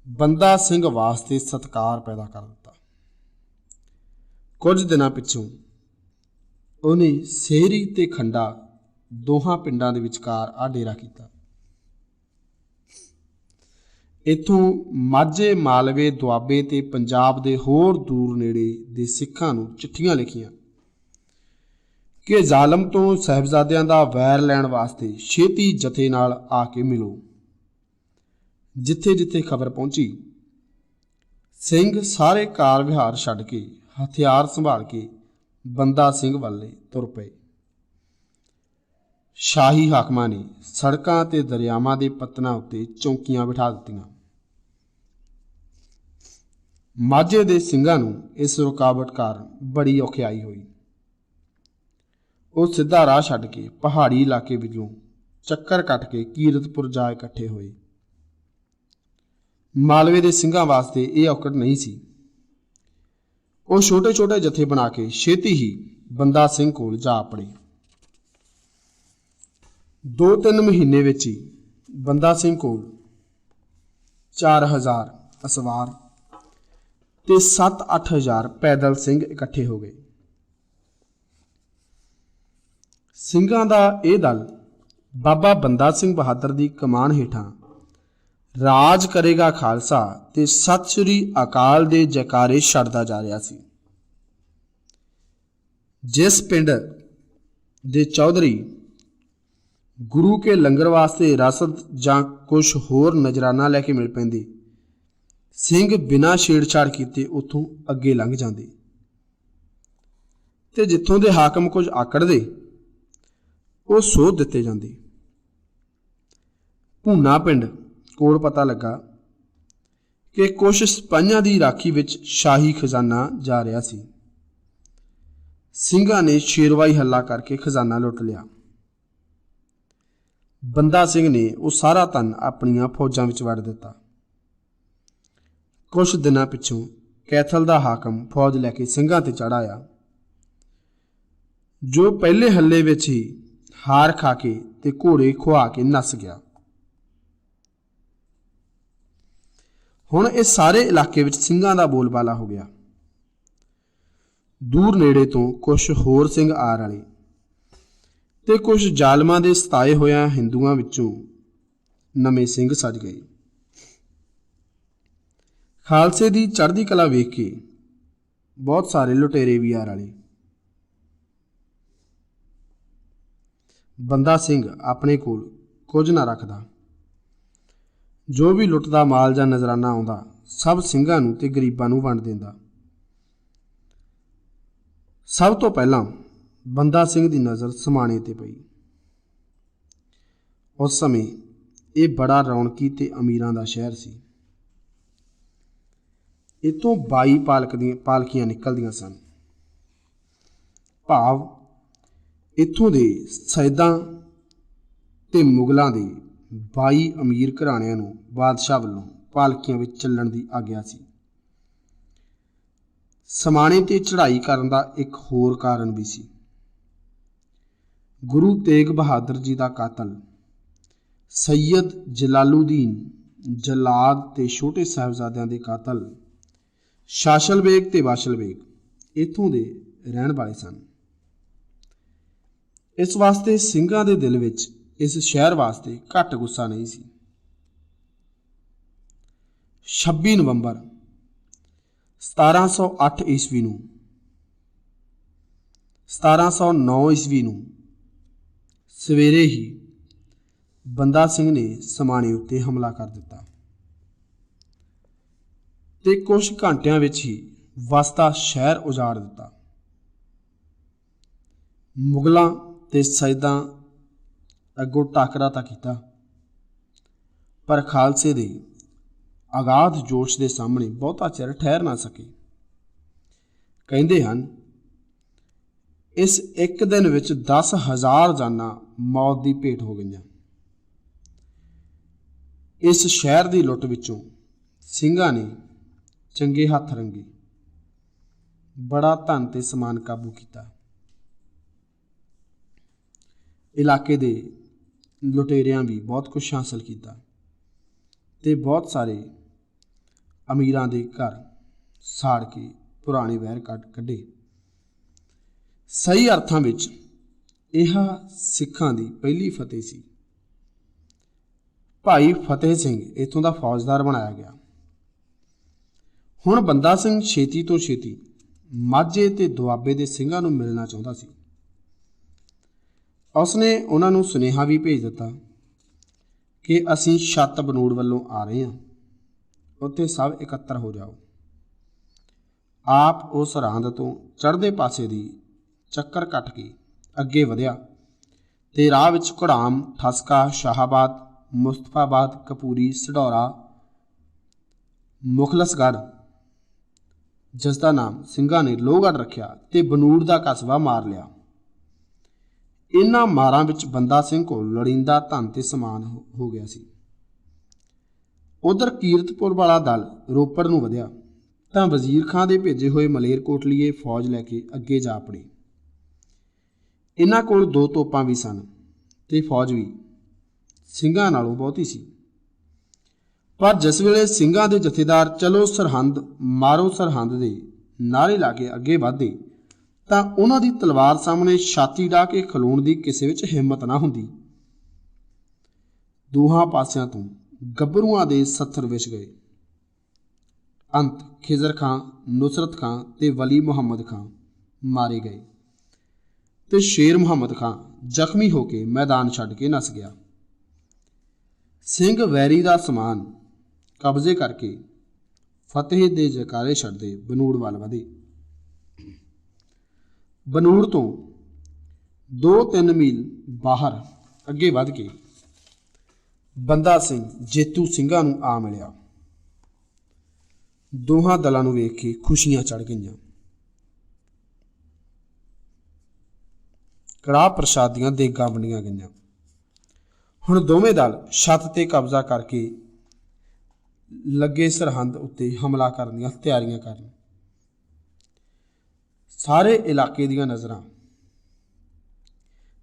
ਬੰਦਾ ਸਿੰਘ ਵਾਸਤੇ ਸਤਿਕਾਰ ਪੈਦਾ ਕਰ ਦਿੱਤਾ। ਕੁਝ ਦਿਨਾਂ ਪਿੱਛੋਂ ਉਹਨੇ ਸੇਰੀ ਤੇ ਖੰਡਾ ਦੋਹਾਂ ਪਿੰਡਾਂ ਦੇ ਵਿਚਕਾਰ ਆ ਡੇਰਾ ਕੀਤਾ। ਇੱਥੋਂ ਮਾਝੇ, ਮਾਲਵੇ, ਦੁਆਬੇ ਤੇ ਪੰਜਾਬ ਦੇ ਹੋਰ ਦੂਰ ਨੇੜੇ ਦੇ ਸਿੱਖਾਂ ਨੂੰ ਚਿੱਠੀਆਂ ਲਿਖੀਆਂ ਕਿ ਜ਼ਾਲਮ ਤੋਂ ਸਾਹਿਬਜ਼ਾਦਿਆਂ ਦਾ ਵੈਰ ਲੈਣ ਵਾਸਤੇ ਛੇਤੀ ਜਥੇ ਨਾਲ ਆ ਕੇ ਮਿਲੋ। ਜਿੱਥੇ ਜਿੱਥੇ ਖਬਰ ਪਹੁੰਚੀ, ਸਿੰਘ ਸਾਰੇ ਕਾਰ ਵਿਹਾਰ ਛੱਡ ਕੇ ਹਥਿਆਰ ਸੰਭਾਲ ਕੇ ਬੰਦਾ ਸਿੰਘ ਵੱਲੇ ਤੁਰ ਪਏ। ਸ਼ਾਹੀ ਹਾਕਮਾਂ ਨੇ ਸੜਕਾਂ ਤੇ ਦਰਿਆਵਾਂ ਦੇ ਪੱਤਨਾਂ ਉੱਤੇ ਚੌਂਕੀਆਂ ਬਿਠਾ ਦਿੱਤੀਆਂ। ਮਾਝੇ ਦੇ ਸਿੰਘਾਂ ਨੂੰ ਇਸ ਰੁਕਾਵਟ ਕਾਰਨ ਬੜੀ ਔਖਿਆਈ ਹੋਈ। ਉਹ ਸਿੱਧਾ ਰਾਹ ਛੱਡ ਕੇ ਪਹਾੜੀ ਇਲਾਕੇ ਵਿੱਚੋਂ ਚੱਕਰ ਕੱਟ ਕੇ ਕੀਰਤਪੁਰ ਜਾ ਇਕੱਠੇ ਹੋਏ। ਮਾਲਵੇ ਦੇ ਸਿੰਘਾਂ ਵਾਸਤੇ ਇਹ ਔਕੜ ਨਹੀਂ ਸੀ। ਉਹ ਛੋਟੇ ਛੋਟੇ ਜਥੇ ਬਣਾ ਕੇ ਛੇਤੀ ਹੀ ਬੰਦਾ ਸਿੰਘ ਕੋਲ ਜਾ ਪੜੇ। 2-3 ਮਹੀਨੇ ਵਿੱਚ ਹੀ ਬੰਦਾ ਸਿੰਘ ਕੋਲ 4000 ਅਸਵਾਰ ਤੇ 7-8 ਹਜ਼ਾਰ ਪੈਦਲ ਸਿੰਘ ਇਕੱਠੇ ਹੋ ਗਏ। ਸਿੰਘਾਂ ਦਾ ਇਹ ਦਲ ਬਾਬਾ ਬੰਦਾ ਸਿੰਘ ਬਹਾਦਰ ਦੀ ਕਮਾਨ ਹੇਠਾਂ ਰਾਜ ਕਰੇਗਾ ਖਾਲਸਾ ਤੇ ਸਤਿ ਸ੍ਰੀ ਅਕਾਲ ਦੇ ਜੈਕਾਰੇ ਛੱਡਦਾ ਜਾ ਰਿਹਾ ਸੀ। ਜਿਸ ਪਿੰਡ ਦੇ ਚੌਧਰੀ ਗੁਰੂ ਕੇ ਲੰਗਰ ਵਾਸਤੇ ਰਸਦ ਜਾਂ ਕੁਛ ਹੋਰ ਨਜ਼ਰਾਨਾ ਲੈ ਕੇ ਮਿਲ ਪੈਂਦੇ, ਸਿੰਘ ਬਿਨਾਂ ਛੇੜਛਾੜ ਕੀਤੇ ਉੱਥੋਂ ਅੱਗੇ ਲੰਘ ਜਾਂਦੇ ਤੇ ਜਿੱਥੋਂ ਦੇ ਹਾਕਮ ਕੁਝ ਆਕੜਦੇ ਉਹ ਸੋਧ ਦਿੱਤੇ ਜਾਂਦੇ। ਭੂਨਾ ਪਿੰਡ ਕੋਲ ਪਤਾ ਲੱਗਾ ਕਿ ਕੁਛ ਸਿਪਾਹੀਆਂ ਦੀ ਰਾਖੀ ਵਿੱਚ ਸ਼ਾਹੀ ਖਜ਼ਾਨਾ ਜਾ ਰਿਹਾ ਸੀ। ਸਿੰਘਾਂ ਨੇ ਸ਼ੇਰਵਾਈ ਹੱਲਾ ਕਰਕੇ ਖਜ਼ਾਨਾ ਲੁੱਟ ਲਿਆ। ਬੰਦਾ ਸਿੰਘ ਨੇ ਉਹ ਸਾਰਾ ਧਨ ਆਪਣੀਆਂ ਫੌਜਾਂ ਵਿੱਚ ਵੰਡ ਦਿੱਤਾ। ਕੁਛ ਦਿਨਾਂ ਪਿੱਛੋਂ ਕੈਥਲ ਦਾ ਹਾਕਮ ਫੌਜ ਲੈ ਕੇ ਸਿੰਘਾਂ ਤੇ ਚੜ੍ਹ ਆਇਆ, ਜੋ ਪਹਿਲੇ ਹੱਲੇ ਵਿੱਚ ਹੀ ਹਾਰ ਖਾ ਕੇ ਤੇ ਘੋੜੇ ਖੁਆ ਕੇ ਨੱਸ ਗਿਆ। ਹੁਣ ਇਸ ਸਾਰੇ ਇਲਾਕੇ ਵਿੱਚ ਸਿੰਘਾਂ ਦਾ ਬੋਲਬਾਲਾ ਹੋ ਗਿਆ। ਦੂਰ ਨੇੜੇ ਤੋਂ ਕੁਛ ਹੋਰ ਸਿੰਘ ਆ ਰਲੇ ਤੇ ਕੁਛ ਜ਼ਾਲਮਾਂ ਦੇ ਸਤਾਏ ਹੋਇਆਂ ਹਿੰਦੂਆਂ ਵਿੱਚੋਂ ਨਵੇਂ ਸਿੰਘ ਸੱਜ ਗਏ। ਖਾਲਸੇ ਦੀ ਚੜ੍ਹਦੀ ਕਲਾ ਵੇਖ ਕੇ ਬਹੁਤ ਸਾਰੇ ਲੁਟੇਰੇ ਵੀ ਆ ਰਲੇ। ਬੰਦਾ ਸਿੰਘ ਆਪਣੇ ਕੋਲ ਕੁਝ ਨਾ ਰੱਖਦਾ। ਜੋ ਵੀ ਲੁੱਟਦਾ ਮਾਲ ਜਾਂ ਨਜ਼ਰਾਨਾ ਆਉਂਦਾ ਸਭ ਸਿੰਘਾਂ ਨੂੰ ਤੇ ਗਰੀਬਾਂ ਨੂੰ ਵੰਡ ਦਿੰਦਾ। ਸਭ ਤੋਂ ਪਹਿਲਾਂ ਬੰਦਾ ਸਿੰਘ ਦੀ ਨਜ਼ਰ ਸਮਾਣੇ ਤੇ ਪਈ। ਉਸ ਸਮੇਂ ਇਹ ਬੜਾ ਰੌਣਕੀ ਤੇ ਅਮੀਰਾਂ ਦਾ ਸ਼ਹਿਰ ਸੀ। ਇੱਥੋਂ 22 ਪਾਲਕੀਆਂ ਨਿਕਲਦੀਆਂ ਸਨ। ਭਾਵ ਇੱਥੋਂ ਦੇ ਸੈਦਾਂ ਤੇ ਮੁਗਲਾਂ ਦੇ 22 ਅਮੀਰ ਘਰਾਣਿਆਂ ਨੂੰ ਬਾਦਸ਼ਾਹ ਵੱਲੋਂ पालकियां विच चलण दी आग्या सी। समाणे ते चढ़ाई करन दा एक होर कारण भी सी। गुरु तेग बहादुर जी का कातल सैयद जलालुद्दीन जलाद ते छोटे साहिबजादियां दे कातल शासल बेग ते वाशल बेग इत्थों दे रहण वाले सन। इस वास्ते सिंघां दे दिल विच इस शहर वास्ते घट गुस्सा नहीं सी। 26 नवंबर 1708 ईस्वी नूं 1709 ईस्वी नूं सवेरे ही बंदा सिंह ने समाणे उत्ते हमला कर दिता ते कुछ घंटियां विच ही वसदा शहर उजाड़ दिता। मुगलों ते सैयदां अगों टाकरा तां कीता, पर खालसे दे अगाध जोश के सामने बहुता चिर ठहर ना सके। कहते हैं इस एक दिन विच 10,000 जाना मौत की भेंट हो गई। इस शहर की लुट विचों ਸਿੰਘਾਂ ने चंगे हथ रंगे, बड़ा धन ते समान काबू किया। इलाके दे लुटेरियां भी बहुत कुछ हासिल किया ते बहुत सारे अमीरां दे घर साड़ के पुराने वैर कढे। सही अर्थां विच यह सिखां दी पहली फतेह सी। भाई फतेह सिंह इत्थों दा फौजदार बनाया गया। हुण बंदा सिंह छेती तो छेती माझे ते दुआबे दे ਸਿੰਘਾਂ नूं मिलना चाहुंदा सी। उसने उन्हां नूं सुनेहा भी भेज दिता कि असीं छत बनूड़ वल्लों आ रहे हैं, उत्थे सब इकट्ठा हो जाओ। आप उस रांद तो चढ़दे पासे दी चक्कर कट के अगे वधिया ते राह विच घुड़ाम, ठसका, शाहाबाद, मुस्तफाबाद, कपूरी, सढौरा, मुखलसगढ़ जिसका नाम ਸਿੰਘਾਂ ने लोहगढ़ रखिया ते बनूड़ का कस्बा मार लिया। इन्हां मारां विच बंदा सिंह को लोड़ींदा धन ते समान हो गया सी। उधर कीरतपुर वाला दल रोपड़ नूं वधिया तां वजीर खां दे भेजे हुए मलेरकोटलीए फौज लैके अगे जा पड़े। इन्हां कोल 2 तोपां भी सन ते फौज भी ਸਿੰਘਾਂ नालों बहुती सी। पर जिस वेले ਸਿੰਘਾਂ दे जथेदार चलो सरहंद मारो सरहंद दे नारे ला के अगे वधदे तां उन्हां दी तलवार सामने छाती डाह के खलोण दी किसे विच हिम्मत ना हुंदी। दोहां पासियां तो गभरूआं दे सत्थर विछ गए। अंत खिजर खां, नुसरत खां ते वली मुहम्मद खां मारे गए ते शेर मुहम्मद खां जख्मी होके मैदान छड्ड के नस गया। सिंह वैरी दा समान कब्जे करके फतेह दे जयकारे छड्डदे बनूड़ वाल वधे। बनूड़ तो 2-3 मील बाहर अगे वध के बंदा सिंह जेतू ਸਿੰਘਾਂ नूं आ मिलिया। दोहां दलां नूं वेख के खुशियां चढ़ गईयां। कड़ाह प्रसाद दीआं देगां वंਡੀਆਂ गईयां। हुण दोवें दल छत ते कब्जा करके लगे सरहंद उत्ते हमला करन दीआं तैयारियां करन। सारे इलाके दीआं नज़रां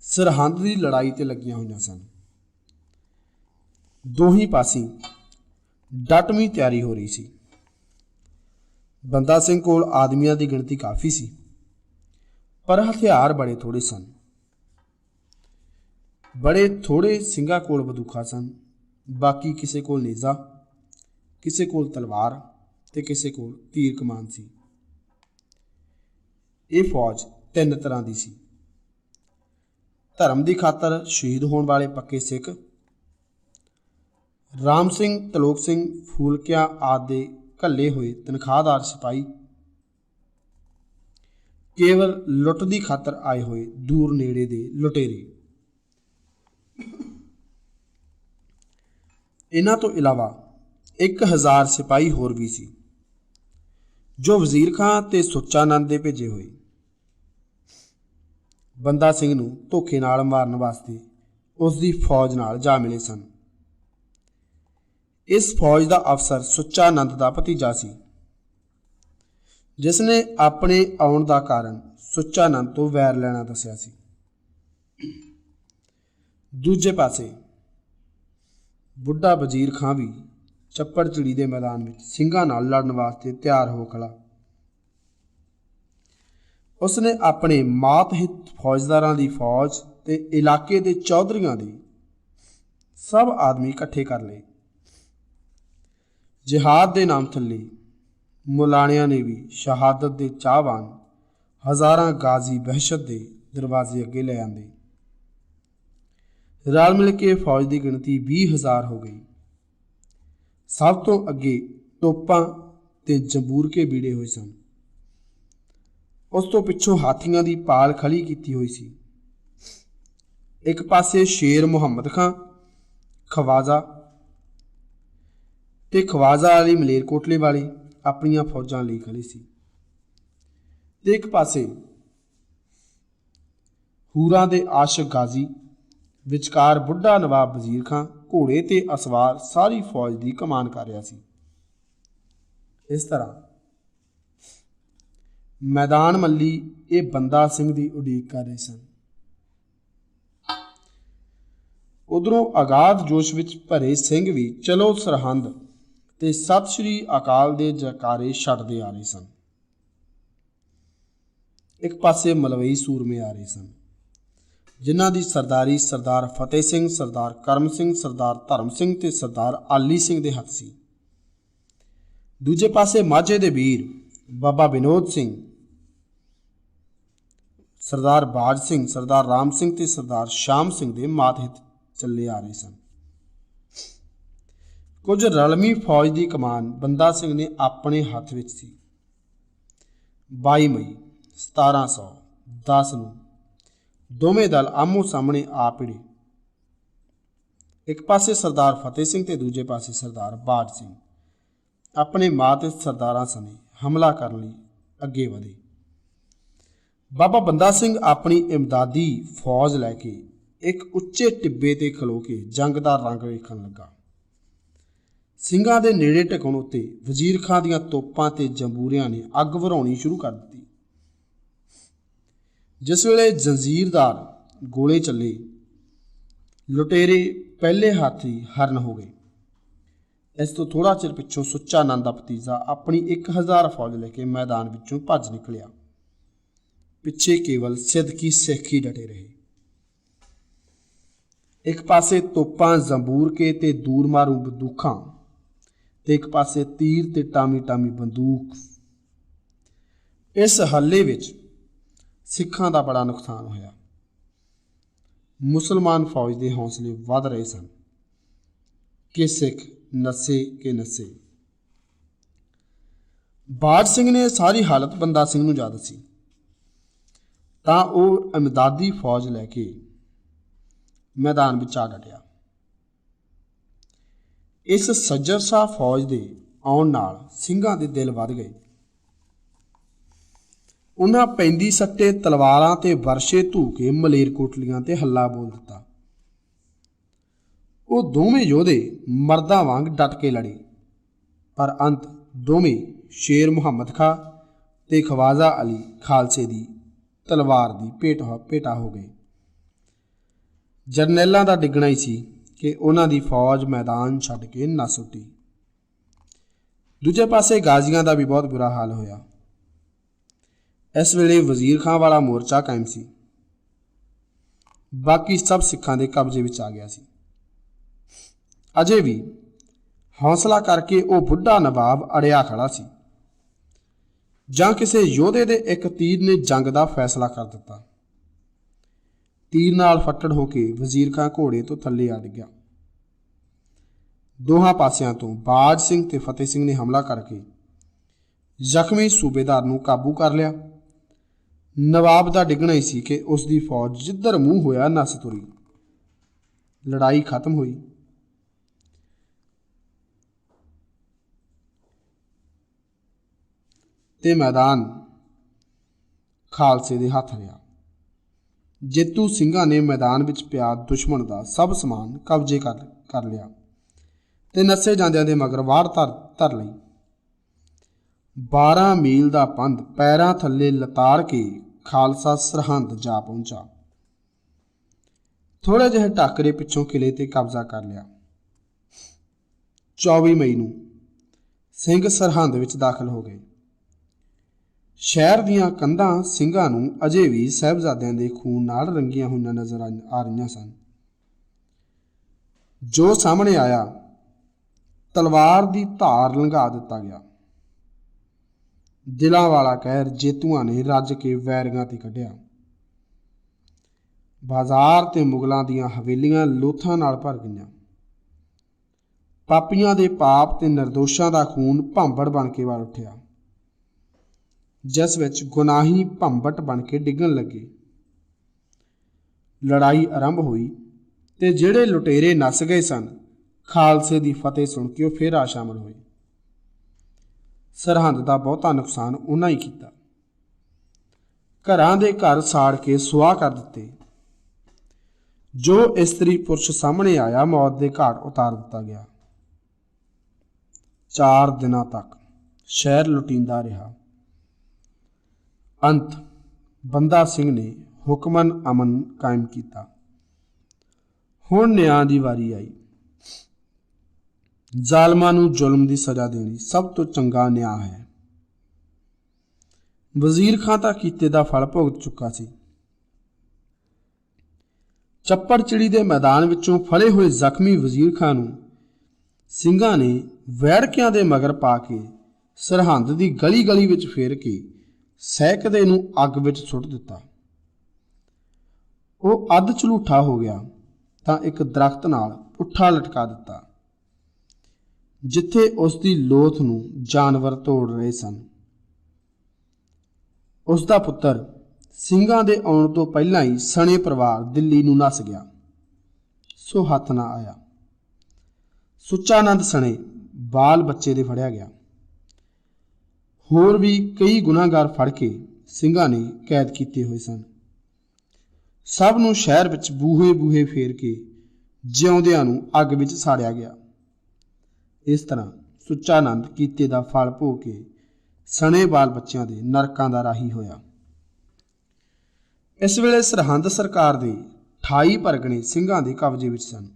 सरहंद की लड़ाई ते लगियां होईयां सन। दोही पासी डटवीं तैयारी हो रही सी। बंदा सिंह कोल आदमियों की गिणती काफ़ी सी, पर हथियार बड़े थोड़े सन। बड़े थोड़े ਸਿੰਘਾਂ कोल बंदूकां सन, बाकी किसी कोल नेज़ा, किसी कोल तलवार ते किसी कोल तीर कमान सी। ये फौज 3 तरह की सी। धर्म की खातर शहीद होने वाले पक्के सिख, राम सिंह, तलोक सिंह, फूलकिया आदि घल्ले हुए तनखाहदार सिपाही, केवल लुट की खातर आए हुए दूर नेड़े दे लुटेरे। इन्हां तो इलावा 1000 सिपाही होर भी सी जो वजीर खां ते सुच्चा नंद दे भेजे हुए बंदा सिंह नूं धोखे नाल मारन वास्ते उसकी फौज नाल जा मिले सन। इस फौज का अफसर सुच्चा नंद का भतीजा सी, जिसने अपने आउण का कारण सुच्चा नंद तो वैर लेना दसिया सी। दूजे पासे बुढ़ा वजीर खां भी चप्पड़ चिड़ी के मैदान में ਸਿੰਘਾਂ नाल लड़न वास्ते तैयार हो खड़ा। उसने अपने मातहित फौजदारां की फौज ते इलाके के चौधरियां दे सब आदमी इकट्ठे कर लए। जिहाद के नाम थले मुलाणिया ने भी शहादत के चाहवान हज़ारां गाजी बहशत के दरवाजे अगे ले आंदे। रल मिल के फौज की गिणती 20,000 हो गई। सब तो अगे टोपां ते जंबूर के बीड़े हुए सन। उस तो पिछों हाथियों की पाल खड़ी की हुई सी। एक पासे शेर मुहम्मद खां खवाजा ते खवाजा वाली मलेरकोटले वाली अपनियां फौजां लई खड़ी सी, ते एक पासे हूरां दे आशिक गाजी, विचकार बुढ़ा नवाब वजीर खां घोड़े ते असवार सारी फौज की कमान कर रहा सी। इस तरह मैदान मल्ली ये बंदा सिंह की उड़ीक कर रहे सन। उधरों अगाध जोश विच भरे सिंह भी चलो सरहंद ते सत श्री अकाल दे जयकारे छड्डदे आ रहे सन। एक पासे मलवई सूरमे आ रहे सन, जिन्हां दी सरदारी सरदार फतेह सिंह, सरदार करम सिंह, सरदार धर्म सिंह ते सरदार आली सिंह दे हत्थ सी। दूजे पासे माझे दे वीर बाबा विनोद सिंह, सरदार बाज सिंह, सरदार राम सिंह ते सरदार श्याम सिंह दे मातहित चले आ रहे सन। कुछ रलमी फौज की कमान बंदा सिंह ने अपने हत्थ विच सी। 22 मई 1710 ਨੂੰ दोवें दल आमो सामने आ भिड़े। एक पासे सरदार फतेह सिंह ते दूजे पासे सरदार बाज सिंह अपने मातहित सरदारां सने हमला करने लई अगे वधे। बाबा बंदा सिंह अपनी इमदादी फौज लैके एक उच्चे टिब्बे ते खलो के जंग का रंग वेखण लगा। ਸਿੰਘਾਂ ਦੇ नेड़े टिकण उत्ते वजीर खां दीआं तोपां ते जंबूरियां ने अग भराउणी शुरू कर दी। जिस वेले जंजीरदार गोले चले, लुटेरे पहले हाथी हरण हो गए। इस तो थोड़ा चिर पिछों सुच्चा नंद दा भतीजा अपनी 1000 फौज लेके मैदान विचों भज निकलिया। पिछे केवल सिद्दकी सिख ही डटे रहे। एक पासे तोपां जंबूर के ते दूर मारू बंदूखां ते एक पासे तीर ते टामी टामी बंदूक। इस हल्ले विच सिखां दा बड़ा नुकसान होया। मुसलमान फौज के हौसले वध रहे सन कि सिख नसे के नसे। बाज सिंह ने सारी हालत बंदा सिंह नूं जा दसी, तां ओह इमदादी फौज लैके मैदान विच आ डटिया। इस सज्जर शाह फौज के आउण नाल ਸਿੰਘਾਂ ਦੇ दिल वध गए। उन्हां पैंदी सट्टे तलवारां ते वर्षे धू के मलेरकोटलियां ते हल्ला बोल दिता। वो दोवें योधे मर्दां वांग डट के लड़े, पर अंत दोवें शेर मुहम्मद खां ते खवाजा अली खालसे की तलवार की भेटा हो गए। जरनैलों का डिगना ही सी कि उन्हां दी फौज मैदान छड्ड के नस उठी। दूजे पासे गाजियां का भी बहुत बुरा हाल होया। इस वेले वजीर खां वाला मोर्चा कायम सी, बाकी सब सिखां दे कब्जे विच आ गया सी। अजे भी हौसला करके वो बुढ़ा नवाब अड़िया खड़ा सी, जां किसी योधे दे एक तीर ने जंग का फैसला कर दिता। तीर नाल फट्टड़ होके वजीर खां घोड़े तो थले आ डिग्या। दोहां पासियां तो बाज सिंह ते फतेह सिंह ने हमला करके जख्मी सूबेदार नूं काबू कर लिया। नवाब का डिगना ही सी कि उसकी फौज जिधर मूँह होया नस तुरी। लड़ाई खत्म हुई। ते मैदान खालसे दे हत्थ रहा। जेतू ਸਿੰਘਾਂ ने मैदान विच पिया दुश्मन का सब समान कब्जे कर लिया ਤੇ ਨੱਸੇ ਜਾਂਦਿਆਂ ਦੇ ਮਗਰ ਵਾੜ ਧਰ ਲਈ। 12 ਮੀਲ ਦਾ ਪੰਧ ਪੈਰਾਂ ਥੱਲੇ ਲਤਾੜ ਕੇ ਖਾਲਸਾ ਸਰਹੰਦ ਜਾ ਪਹੁੰਚਾ। ਥੋੜੇ ਜਿਹੇ ਟਾਕਰੇ ਪਿੱਛੋਂ ਕਿਲੇ ਤੇ ਕਬਜ਼ਾ ਕਰ ਲਿਆ। 24 ਮਈ ਨੂੰ ਸਿੰਘ ਸਰਹੰਦ ਵਿੱਚ ਦਾਖਲ ਹੋ ਗਏ। ਸ਼ਹਿਰ ਦੀਆਂ ਕੰਧਾਂ ਸਿੰਘਾਂ ਨੂੰ ਅਜੇ ਵੀ ਸਾਹਿਬਜ਼ਾਦਿਆਂ ਦੇ ਖੂਨ ਨਾਲ ਰੰਗੀਆਂ ਹੋਈਆਂ ਨਜ਼ਰ ਆ ਰਹੀਆਂ ਸਨ। ਜੋ ਸਾਹਮਣੇ ਆਇਆ, ਤਲਵਾਰ ਦੀ ਧਾਰ ਲੰਘਾ ਦਿੱਤਾ ਗਿਆ। ਦਿਲਾਂ ਵਾਲਾ ਕਹਿਰ ਜੇਤੂਆਂ ਨੇ ਰੱਜ ਕੇ ਵੈਰੀਆਂ ਤੇ ਕੱਢਿਆ। ਬਾਜ਼ਾਰ ਤੇ ਮੁਗਲਾਂ ਦੀਆਂ ਹਵੇਲੀਆਂ ਲੋਥਾਂ ਨਾਲ ਭਰ ਗਈਆਂ। ਪਾਪੀਆਂ ਦੇ ਪਾਪ ਤੇ ਨਿਰਦੋਸ਼ਾਂ ਦਾ ਖੂਨ ਭਾਂਬੜ ਬਣ ਕੇ ਵਲ ਉੱਠਿਆ, ਜਿਸ ਵਿੱਚ ਗੁਨਾਹੀ ਭੰਬਟ ਬਣ ਕੇ ਡਿੱਗਣ ਲੱਗੇ। ਲੜਾਈ ਆਰੰਭ ਹੋਈ ਤੇ ਜਿਹੜੇ ਲੁਟੇਰੇ ਨੱਸ ਗਏ ਸਨ, ਖਾਲਸੇ ਦੀ ਫਤਿਹ ਸੁਣ ਕੇ ਉਹ ਫਿਰ ਆ ਸ਼ਾਮਲ ਹੋਏ। ਸਰਹੰਦ ਦਾ ਬਹੁਤਾ ਨੁਕਸਾਨ ਉਹਨਾਂ ਹੀ ਕੀਤਾ। ਘਰਾਂ ਦੇ ਘਰ ਸਾੜ ਕੇ ਸੁਆਹ ਕਰ ਦਿੱਤੇ। ਜੋ ਇਸਤਰੀ ਪੁਰਸ਼ ਸਾਹਮਣੇ ਆਇਆ, ਮੌਤ ਦੇ ਘਾਟ ਉਤਾਰ ਦਿੱਤਾ ਗਿਆ। 4 ਦਿਨਾਂ ਤੱਕ ਸ਼ਹਿਰ ਲੁਟੀਂਦਾ ਰਿਹਾ। ਅੰਤ ਬੰਦਾ ਸਿੰਘ ਨੇ ਹੁਕਮਨ ਅਮਨ ਕਾਇਮ ਕੀਤਾ। ਹੁਣ ਨਿਆਂ ਦੀ ਵਾਰੀ ਆਈ। ਜ਼ਾਲਮਾਂ ਨੂੰ ਜ਼ੁਲਮ ਦੀ ਸਜ਼ਾ ਦੇਣੀ ਸਭ ਤੋਂ ਚੰਗਾ ਨਿਆਂ ਹੈ। ਵਜ਼ੀਰ ਖਾਂ ਤਾਂ ਕੀਤੇ ਦਾ ਫਲ ਭੁਗਤ ਚੁੱਕਾ ਸੀ। ਚੱਪੜ ਚਿੜੀ ਦੇ ਮੈਦਾਨ ਵਿੱਚੋਂ ਫੜੇ ਹੋਏ ਜ਼ਖਮੀ ਵਜ਼ੀਰ ਖਾਂ ਨੂੰ ਸਿੰਘਾਂ ਨੇ ਵੈੜਕਿਆਂ ਦੇ ਮਗਰ ਪਾ ਕੇ ਸਰਹੰਦ ਦੀ ਗਲੀ ਗਲੀ ਵਿੱਚ ਫੇਰ ਕੇ ਸਹਿਕਦੇ ਨੂੰ ਅੱਗ ਵਿੱਚ ਸੁੱਟ ਦਿੱਤਾ। ਉਹ ਅੱਧ ਝਲੂਠਾ ਹੋ ਗਿਆ ਤਾਂ ਇੱਕ ਦਰਖਤ ਨਾਲ ਪੁੱਠਾ ਲਟਕਾ ਦਿੱਤਾ, ਜਿੱਥੇ ਉਸ ਦੀ ਲੋਥ ਨੂੰ ਜਾਨਵਰ ਤੋੜ ਰਹੇ ਸਨ। ਉਸ ਦਾ ਪੁੱਤਰ ਸਿੰਘਾਂ ਦੇ ਆਉਣ ਤੋਂ ਪਹਿਲਾਂ ਹੀ ਸਣੇ ਪਰਿਵਾਰ ਦਿੱਲੀ ਨੂੰ ਨੱਸ ਗਿਆ, ਸੋ ਹੱਥ ਨਾ ਆਇਆ। ਸੁੱਚਾਨੰਦ ਸਣੇ ਬਾਲ ਬੱਚੇ ਦੇ ਫੜਿਆ ਗਿਆ। ਹੋਰ ਵੀ ਕਈ ਗੁਨਾਹਗਾਰ ਫੜ ਕੇ ਸਿੰਘਾਂ ਨੇ ਕੈਦ ਕੀਤੇ ਹੋਏ ਸਨ। ਸਭ ਨੂੰ ਸ਼ਹਿਰ ਵਿੱਚ ਬੂਹੇ ਬੂਹੇ ਫੇਰ ਕੇ ਜਿਉਂਦਿਆਂ ਨੂੰ ਅੱਗ ਵਿੱਚ ਸਾੜਿਆ ਗਿਆ। ਇਸ ਤਰ੍ਹਾਂ ਸੁੱਚਾਨੰਦ ਕੀਤੇ ਦਾ ਫਲ ਭੋਗ ਕੇ ਸਣੇ ਬਾਲ ਬੱਚਿਆਂ ਦੇ ਨਰਕਾਂ ਦਾ ਰਾਹੀ ਹੋਇਆ। ਇਸ ਵੇਲੇ ਸਰਹੰਦ ਸਰਕਾਰ ਦੇ 28 ਪਰਗਣੇ ਸਿੰਘਾਂ ਦੇ ਕਬਜ਼ੇ ਵਿੱਚ ਸਨ।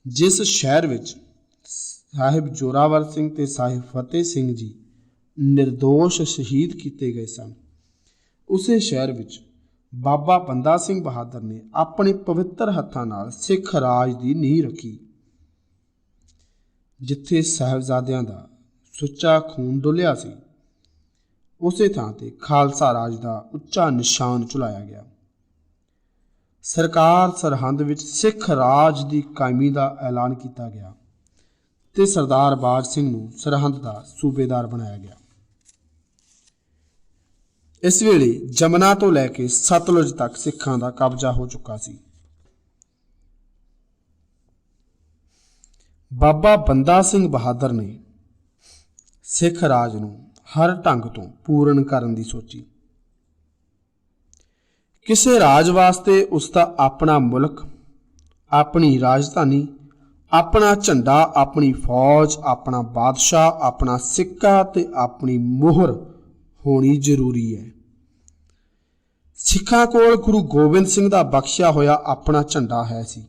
ਜਿਸ ਸ਼ਹਿਰ ਵਿੱਚ ਸਾਹਿਬ ਜੋਰਾਵਰ ਸਿੰਘ ਤੇ ਸਾਹਿਬ ਫਤਿਹ ਸਿੰਘ ਜੀ ਨਿਰਦੋਸ਼ ਸ਼ਹੀਦ ਕੀਤੇ ਗਏ ਸਨ, ਉਸੇ ਸ਼ਹਿਰ ਵਿੱਚ ਬਾਬਾ ਬੰਦਾ ਸਿੰਘ ਬਹਾਦਰ ਨੇ ਆਪਣੇ ਪਵਿੱਤਰ ਹੱਥਾਂ ਨਾਲ ਸਿੱਖ ਰਾਜ ਦੀ ਨੀਂਹ ਰੱਖੀ। ਜਿੱਥੇ ਸਾਹਿਬਜ਼ਾਦਿਆਂ ਦਾ ਸੁੱਚਾ ਖੂਨ ਡੁੱਲਿਆ ਸੀ, ਉਸੇ ਥਾਂ ਤੇ ਖਾਲਸਾ ਰਾਜ ਦਾ ਉੱਚਾ ਨਿਸ਼ਾਨ ਝੁਲਾਇਆ ਗਿਆ। ਸਰਕਾਰ ਸਰਹੰਦ ਵਿੱਚ ਸਿੱਖ ਰਾਜ ਦੀ ਕਾਇਮੀ ਦਾ ਐਲਾਨ ਕੀਤਾ ਗਿਆ ਤੇ ਸਰਦਾਰ ਬਾਜ ਸਿੰਘ ਨੂੰ ਸਰਹੰਦ ਦਾ ਸੂਬੇਦਾਰ ਬਣਾਇਆ ਗਿਆ। ਇਸ ਵੇਲੇ ਜਮਨਾ ਤੋਂ ਲੈ ਕੇ ਸਤਲੁਜ ਤੱਕ ਸਿੱਖਾਂ ਦਾ ਕਬਜ਼ਾ ਹੋ ਚੁੱਕਾ ਸੀ। ਬਾਬਾ ਬੰਦਾ ਸਿੰਘ ਬਹਾਦਰ ਨੇ ਸਿੱਖ ਰਾਜ ਨੂੰ ਹਰ ਢੰਗ ਤੋਂ ਪੂਰਨ ਕਰਨ ਦੀ ਸੋਚੀ। ਕਿਸੇ ਰਾਜ ਵਾਸਤੇ ਉਸ ਦਾ ਆਪਣਾ ਮੁਲਕ, ਆਪਣੀ ਰਾਜਧਾਨੀ, ਆਪਣਾ ਝੰਡਾ, ਆਪਣੀ ਫੌਜ, ਆਪਣਾ ਬਾਦਸ਼ਾਹ, ਆਪਣਾ ਸਿੱਕਾ ਤੇ ਆਪਣੀ ਮੋਹਰ ਹੋਣੀ ਜ਼ਰੂਰੀ ਹੈ। ਸਿੱਖਾਂ ਕੋਲ ਗੁਰੂ ਗੋਬਿੰਦ ਸਿੰਘ ਦਾ ਬਖਸ਼ਿਆ ਹੋਇਆ ਆਪਣਾ ਝੰਡਾ ਹੈ ਸੀ।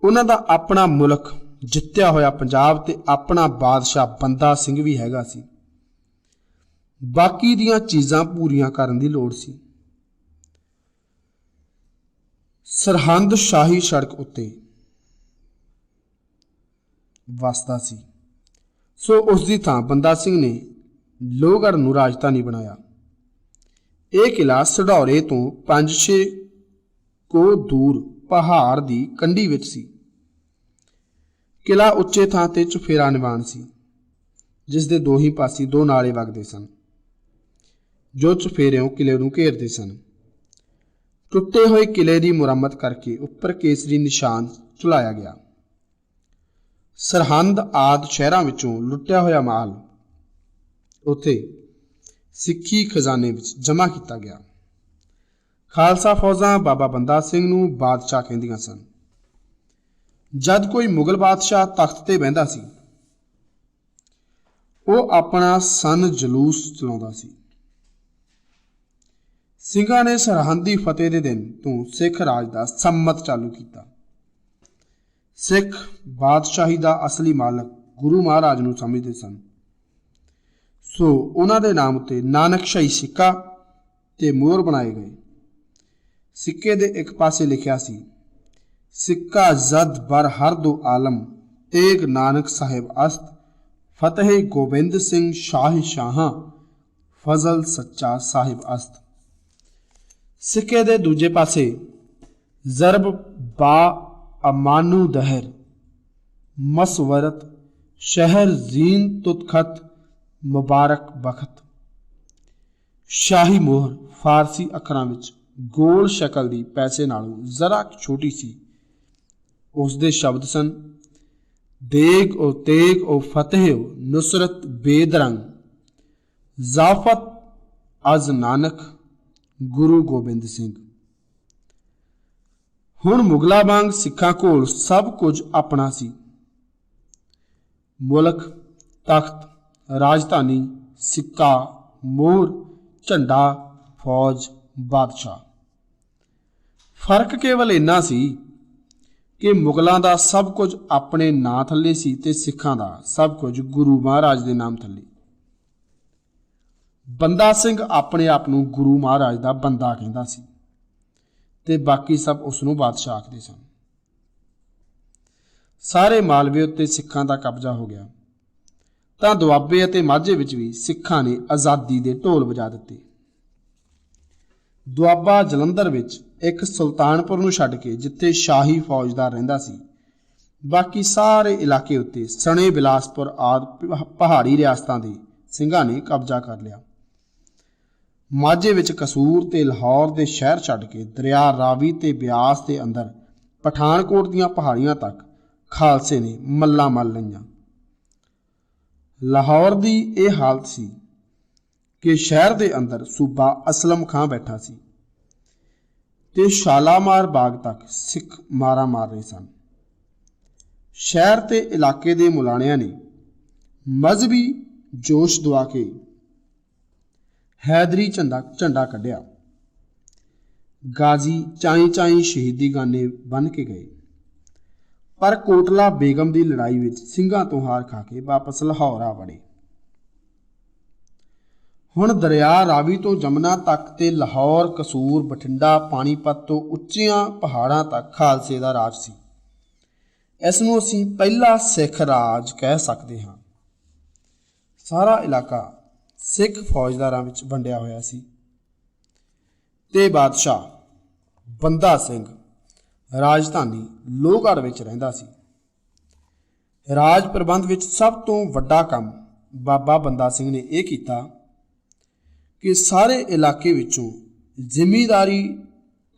ਉਹਨਾਂ ਦਾ ਆਪਣਾ ਮੁਲਕ, ਜਿੱਤਿਆ ਹੋਇਆ ਪੰਜਾਬ ਤੇ ਆਪਣਾ ਬਾਦਸ਼ਾਹ ਬੰਦਾ ਸਿੰਘ ਵੀ ਹੈਗਾ ਸੀ। ਬਾਕੀ ਦੀਆਂ ਚੀਜ਼ਾਂ ਪੂਰੀਆਂ ਕਰਨ ਦੀ ਲੋੜ ਸੀ। ਸਰਹੰਦ ਸ਼ਾਹੀ ਸੜਕ ਉੱਤੇ ਵਸਦਾ ਸੀ, ਸੋ ਉਸ ਦੀ ਥਾਂ ਬੰਦਾ ਸਿੰਘ ਨੇ ਲੋਹਗੜ੍ਹ ਨੂੰ ਰਾਜਧਾਨੀ ਬਣਾਇਆ। ਇਹ ਕਿਲਾ ਸਢੌਰੇ ਤੋਂ 5-6 ਕੋਹ ਦੂਰ ਪਹਾੜ ਦੀ ਕੰਢੀ ਵਿੱਚ ਸੀ। ਕਿਲਾ ਉੱਚੇ ਥਾਂ ਤੇ ਚੁਫੇਰਾ ਨਿਵਾਨ ਸੀ, ਜਿਸ ਦੇ ਦੋਹੀਂ ਪਾਸੇ 2 ਨਾਲੇ ਵਗਦੇ ਸਨ, ਜੋ ਚੁਫੇਰਿਓਂ ਕਿਲੇ ਨੂੰ ਘੇਰਦੇ ਸਨ। ਟੁੱਟੇ ਹੋਏ ਕਿਲੇ ਦੀ ਮੁਰੰਮਤ ਕਰਕੇ ਉੱਪਰ ਕੇਸਰੀ ਨਿਸ਼ਾਨ ਝੁਲਾਇਆ ਗਿਆ। ਸਰਹੰਦ ਆਦਿ ਸ਼ਹਿਰਾਂ ਵਿੱਚੋਂ ਲੁੱਟਿਆ ਹੋਇਆ ਮਾਲ ਉੱਥੇ ਸਿੱਖੀ ਖਜ਼ਾਨੇ ਵਿੱਚ ਜਮ੍ਹਾਂ ਕੀਤਾ ਗਿਆ। ਖਾਲਸਾ ਫੌਜਾਂ ਬਾਬਾ ਬੰਦਾ ਸਿੰਘ ਨੂੰ ਬਾਦਸ਼ਾਹ ਕਹਿੰਦੀਆਂ ਸਨ। जद कोई मुगल बादशाह तख्त ते बहिंदा सी, ਉਹ ਆਪਣਾ ਸਨ ਜਲੂਸ ਚਲਾਉਂਦਾ ਸੀ। ਸਿੰਘਾਂ ਨੇ ਸਰਹੰਦੀ ਫਤਿਹ ਦੇ ਦਿਨ ਤੋਂ ਸਿੱਖ ਰਾਜ ਦਾ ਸੰਮਤ ਚਾਲੂ ਕੀਤਾ। ਸਿੱਖ ਬਾਦਸ਼ਾਹੀ ਦਾ ਅਸਲੀ ਮਾਲਕ ਗੁਰੂ ਮਹਾਰਾਜ ਨੂੰ ਸਮਝਦੇ ਸਨ, ਸੋ ਉਹਨਾਂ ਦੇ ਨਾਮ ਉੱਤੇ ਨਾਨਕਸ਼ਾਹੀ ਸਿੱਕਾ ਤੇ ਮੋਹਰ ਬਣਾਏ ਗਏ। ਸਿੱਕੇ ਦੇ ਇੱਕ ਪਾਸੇ ਲਿਖਿਆ ਸੀ, ਸਿੱਕਾ ਜ਼ਦ ਬਰ ਹਰ ਦੋ ਆਲਮ ਤੇਗ ਨਾਨਕ ਸਾਹਿਬ ਅਸਤ ਫਤਿਹ ਗੋਬਿੰਦ ਸਿੰਘ ਸ਼ਾਹ ਸ਼ਾਹਾਂ ਫਜ਼ਲ ਸੱਚਾ ਸਾਹਿਬ ਅਸਤ। ਸਿੱਕੇ ਦੇ ਦੂਜੇ ਪਾਸੇ ਜ਼ਰਬ ਬਾ ਅਮਾਨੂ ਦਹਿਰ ਮਸਵਰਤ ਸ਼ਹਿਰ ਜ਼ੀਨ ਤੁਤਖਤ ਮੁਬਾਰਕ ਬਖਤ। ਸ਼ਾਹੀ ਮੋਹਰ ਫਾਰਸੀ ਅੱਖਰਾਂ ਵਿੱਚ ਗੋਲ ਸ਼ਕਲ ਦੀ ਪੈਸੇ ਨਾਲੋਂ ਜ਼ਰਾ ਛੋਟੀ ਸੀ। ਉਸ ਦੇ ਸ਼ਬਦ ਸਨ, ਦੇਗ ਓ ਤੇਗ ਓ ਫਤਿਹ ਓ ਨੁਸਰਤ ਬੇਦਰੰਗ ਜ਼ਾਫਤ ਅਜ਼ ਨਾਨਕ ਗੁਰੂ ਗੋਬਿੰਦ ਸਿੰਘ। ਹੁਣ ਮੁਗਲਾਂ ਵਾਂਗ ਸਿੱਖਾਂ ਕੋਲ ਸਭ ਕੁਝ ਆਪਣਾ ਸੀ। ਮੁਲਕ, ਤਖਤ, ਰਾਜਧਾਨੀ, ਸਿੱਕਾ, ਮੋਹਰ, ਝੰਡਾ, ਫੌਜ, ਬਾਦਸ਼ਾਹ। ਫਰਕ ਕੇਵਲ ਇੰਨਾ ਸੀ ਕਿ ਮੁਗਲਾਂ ਦਾ ਸਭ ਕੁਝ ਆਪਣੇ ਨਾਂ ਥੱਲੇ ਸੀ ਤੇ ਸਿੱਖਾਂ ਦਾ ਸਭ ਕੁਝ ਗੁਰੂ ਮਹਾਰਾਜ ਦੇ ਨਾਮ ਥੱਲੇ। ਬੰਦਾ ਸਿੰਘ ਆਪਣੇ ਆਪ ਨੂੰ ਗੁਰੂ ਮਹਾਰਾਜ ਦਾ ਬੰਦਾ ਕਹਿੰਦਾ ਸੀ ਤੇ ਬਾਕੀ ਸਭ ਉਸ ਨੂੰ ਬਾਦਸ਼ਾਹ ਆਖਦੇ ਸਨ। ਸਾਰੇ ਮਾਲਵੇ ਉੱਤੇ ਸਿੱਖਾਂ ਦਾ ਕਬਜ਼ਾ ਹੋ ਗਿਆ ਤਾਂ ਦੁਆਬੇ ਅਤੇ ਮਾਝੇ ਵਿੱਚ ਵੀ ਸਿੱਖਾਂ ਨੇ ਆਜ਼ਾਦੀ ਦੇ ਢੋਲ ਵਜਾ ਦਿੱਤੇ। ਦੁਆਬਾ ਜਲੰਧਰ ਵਿੱਚ ਇੱਕ ਸੁਲਤਾਨਪੁਰ ਨੂੰ ਛੱਡ ਕੇ ਜਿੱਥੇ ਸ਼ਾਹੀ ਫੌਜਦਾਰ ਰਹਿੰਦਾ ਸੀ, ਬਾਕੀ ਸਾਰੇ ਇਲਾਕੇ ਉੱਤੇ ਸਣੇ ਬਿਲਾਸਪੁਰ ਆਦਿ ਪਹਾੜੀ ਰਿਆਸਤਾਂ ਦੇ ਸਿੰਘਾਂ ਨੇ ਕਬਜ਼ਾ ਕਰ ਲਿਆ। ਮਾਝੇ ਵਿੱਚ ਕਸੂਰ ਤੇ ਲਾਹੌਰ ਦੇ ਸ਼ਹਿਰ ਛੱਡ ਕੇ ਦਰਿਆ ਰਾਵੀ ਤੇ ਬਿਆਸ ਦੇ ਅੰਦਰ ਪਠਾਨਕੋਟ ਦੀਆਂ ਪਹਾੜੀਆਂ ਤੱਕ ਖਾਲਸੇ ਨੇ ਮੱਲਾਂ ਮੱਲ ਲਈਆਂ। ਲਾਹੌਰ ਦੀ ਇਹ ਹਾਲਤ ਸੀ ਕਿ ਸ਼ਹਿਰ ਦੇ ਅੰਦਰ ਸੂਬਾ ਅਸਲਮ ਖਾਂ ਬੈਠਾ ਸੀ ਤੇ ਸ਼ਾਲਾਮਾਰ ਬਾਗ ਤੱਕ ਸਿੱਖ ਮਾਰਾ ਮਾਰ ਰਹੇ ਸਨ। ਸ਼ਹਿਰ ਤੇ ਇਲਾਕੇ ਦੇ ਮੁਲਾਣਿਆਂ ਨੇ ਮਜ਼ਹਬੀ ਜੋਸ਼ ਦਵਾ ਕੇ ਹੈਦਰੀ ਝੰਡਾ ਕੱਢਿਆ। ਗਾਜ਼ੀ ਚਾਈ ਚਾਈ ਸ਼ਹੀਦੀ ਗਾਨੇ ਬੰਨ੍ਹ ਕੇ ਗਏ, ਪਰ ਕੋਟਲਾ ਬੇਗਮ ਦੀ ਲੜਾਈ ਵਿੱਚ ਸਿੰਘਾਂ ਤੋਂ ਹਾਰ ਖਾ ਕੇ ਵਾਪਸ ਲਾਹੌਰ ਆ ਵੜੇ। ਹੁਣ ਦਰਿਆ ਰਾਵੀ ਤੋਂ ਜਮਨਾ ਤੱਕ ਤੇ ਲਾਹੌਰ, ਕਸੂਰ, ਬਠਿੰਡਾ, ਪਾਣੀਪਤ ਤੋਂ ਉੱਚੀਆਂ ਪਹਾੜਾਂ ਤੱਕ ਖਾਲਸੇ ਦਾ ਰਾਜ ਸੀ। ਇਸ ਨੂੰ ਅਸੀਂ ਪਹਿਲਾ ਸਿੱਖ ਰਾਜ ਕਹਿ ਸਕਦੇ ਹਾਂ। ਸਾਰਾ ਇਲਾਕਾ ਸਿੱਖ ਫੌਜਦਾਰਾਂ ਵਿੱਚ ਵੰਡਿਆ ਹੋਇਆ ਸੀ ਤੇ ਬਾਦਸ਼ਾਹ ਬੰਦਾ ਸਿੰਘ ਰਾਜਧਾਨੀ ਲੋਹਗੜ੍ਹ ਵਿੱਚ ਰਹਿੰਦਾ ਸੀ। ਰਾਜ ਪ੍ਰਬੰਧ ਵਿੱਚ ਸਭ ਤੋਂ ਵੱਡਾ ਕੰਮ ਬਾਬਾ ਬੰਦਾ ਸਿੰਘ ਨੇ ਇਹ ਕੀਤਾ ਕਿ ਸਾਰੇ ਇਲਾਕੇ ਵਿੱਚੋਂ ਜ਼ਿਮੀਂਦਾਰੀ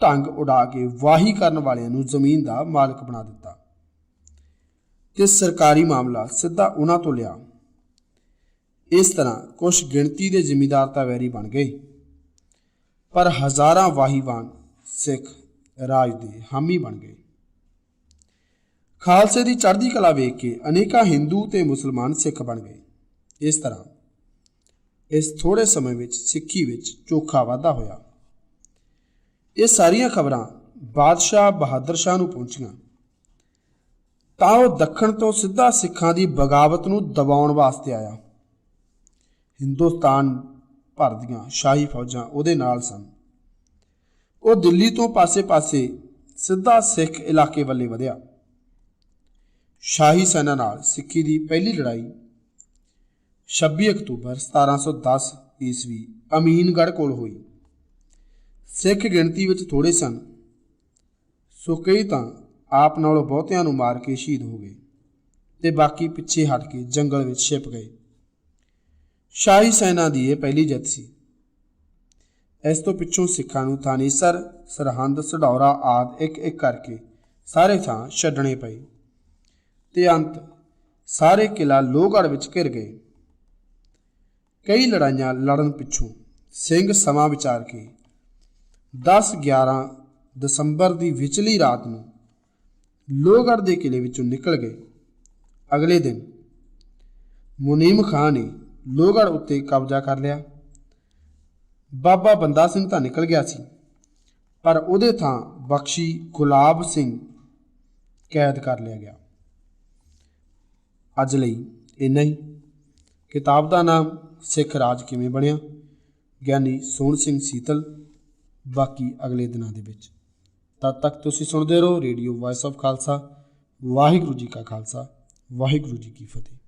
ਢੰਗ ਉਡਾ ਕੇ ਵਾਹੀ ਕਰਨ ਵਾਲਿਆਂ ਨੂੰ ਜ਼ਮੀਨ ਦਾ ਮਾਲਕ ਬਣਾ ਦਿੱਤਾ ਤੇ ਸਰਕਾਰੀ ਮਾਮਲਾ ਸਿੱਧਾ ਉਹਨਾਂ ਤੋਂ ਲਿਆ। ਇਸ ਤਰ੍ਹਾਂ ਕੁਝ ਗਿਣਤੀ ਦੇ ਜ਼ਿਮੀਂਦਾਰ ਤਾਂ ਵੈਰੀ ਬਣ ਗਏ, ਪਰ ਹਜ਼ਾਰਾਂ ਵਾਹੀਵਾਨ ਸਿੱਖ ਰਾਜ ਦੇ ਹਾਮੀ ਬਣ ਗਏ। ਖਾਲਸੇ ਦੀ ਚੜ੍ਹਦੀ ਕਲਾ ਵੇਖ ਕੇ ਅਨੇਕਾਂ ਹਿੰਦੂ ਤੇ ਮੁਸਲਮਾਨ ਸਿੱਖ ਬਣ ਗਏ। ਇਸ ਤਰ੍ਹਾਂ ਇਸ ਥੋੜ੍ਹੇ ਸਮੇਂ ਵਿੱਚ ਸਿੱਖੀ ਵਿੱਚ ਚੋਖਾ ਵਾਧਾ ਹੋਇਆ। ਇਹ ਸਾਰੀਆਂ ਖਬਰਾਂ ਬਾਦਸ਼ਾਹ ਬਹਾਦਰ ਸ਼ਾਹ ਨੂੰ ਪਹੁੰਚੀਆਂ ਤਾਂ ਉਹ ਦੱਖਣ ਤੋਂ ਸਿੱਧਾ ਸਿੱਖਾਂ ਦੀ ਬਗਾਵਤ ਨੂੰ ਦਬਾਉਣ ਵਾਸਤੇ ਆਇਆ। ਹਿੰਦੁਸਤਾਨ ਭਰ ਦੀਆਂ ਸ਼ਾਹੀ ਫੌਜਾਂ ਉਹਦੇ ਨਾਲ ਸਨ। ਉਹ ਦਿੱਲੀ ਤੋਂ ਪਾਸੇ-ਪਾਸੇ ਸਿੱਧਾ ਸਿੱਖ ਇਲਾਕੇ ਵੱਲੇ ਵਧਿਆ। ਸ਼ਾਹੀ ਸੈਨਾ ਨਾਲ ਸਿੱਖੀ ਦੀ ਪਹਿਲੀ ਲੜਾਈ 26 ਅਕਤੂਬਰ 1710 ਈਸਵੀ ਅਮੀਨਗੜ੍ਹ ਕੋਲ ਹੋਈ। ਸਿੱਖ ਗਿਣਤੀ ਵਿੱਚ ਥੋੜ੍ਹੇ ਸਨ, ਸੋ ਕਈ ਤਾਂ ਆਪ ਨਾਲੋਂ ਬਹੁਤਿਆਂ ਨੂੰ ਮਾਰ ਕੇ ਸ਼ਹੀਦ ਹੋ ਗਏ ਤੇ ਬਾਕੀ ਪਿੱਛੇ ਹਟ ਕੇ ਜੰਗਲ ਵਿੱਚ ਛਿਪ ਗਏ। ਸ਼ਾਹੀ ਸੈਨਾ ਦੀ ਇਹ ਪਹਿਲੀ ਜਿੱਤ ਸੀ। ਇਸ ਤੋਂ ਪਿੱਛੋਂ ਸਿੱਖਾਂ ਨੂੰ ਥਾਨੇਸਰ, ਸਰਹੰਦ, ਸਢੌਰਾ ਆਦਿ ਇੱਕ ਇੱਕ ਕਰਕੇ ਸਾਰੇ ਥਾਂ ਛੱਡਣੇ ਪਏ ਤੇ ਅੰਤ ਸਾਰੇ ਕਿਲ੍ਹਾ ਲੋਹਗੜ੍ਹ ਵਿੱਚ ਘਿਰ ਗਏ। ਕਈ ਲੜਾਈਆਂ ਲੜਨ ਪਿੱਛੋਂ ਸਿੰਘ ਸਮਾਂ ਵਿਚਾਰ ਕੇ 10-11 ਦਸੰਬਰ ਦੀ ਵਿਚਲੀ ਰਾਤ ਨੂੰ ਲੋਹਗੜ੍ਹ ਦੇ ਕਿਲੇ ਵਿੱਚੋਂ ਨਿਕਲ ਗਏ। ਅਗਲੇ ਦਿਨ ਮੁਨੀਮ ਖਾਂ ਨੇ ਲੋਹਗੜ੍ਹ ਉੱਤੇ ਕਬਜ਼ਾ ਕਰ ਲਿਆ। ਬਾਬਾ ਬੰਦਾ ਸਿੰਘ ਤਾਂ ਨਿਕਲ ਗਿਆ ਸੀ, ਪਰ ਉਹਦੇ ਥਾਂ ਬਖਸ਼ੀ ਗੁਲਾਬ ਸਿੰਘ ਕੈਦ ਕਰ ਲਿਆ ਗਿਆ। ਅੱਜ ਲਈ ਇੰਨਾ ਹੀ। ਕਿਤਾਬ ਦਾ ਨਾਮ ਸਿੱਖ ਰਾਜ ਕਿਵੇਂ ਬਣਿਆ, ਗਿਆਨੀ ਸੋਹਣ ਸਿੰਘ ਸੀਤਲ। ਬਾਕੀ ਅਗਲੇ ਦਿਨਾਂ ਦੇ ਵਿੱਚ। ਤਦ ਤੱਕ ਤੁਸੀਂ ਸੁਣਦੇ ਰਹੋ radio vice of Khalsa. Waheguru ji ਕਾ ਖਾਲਸਾ, ਵਾਹਿਗੁਰੂ ਜੀ ਕੀ ਫਤਿਹ।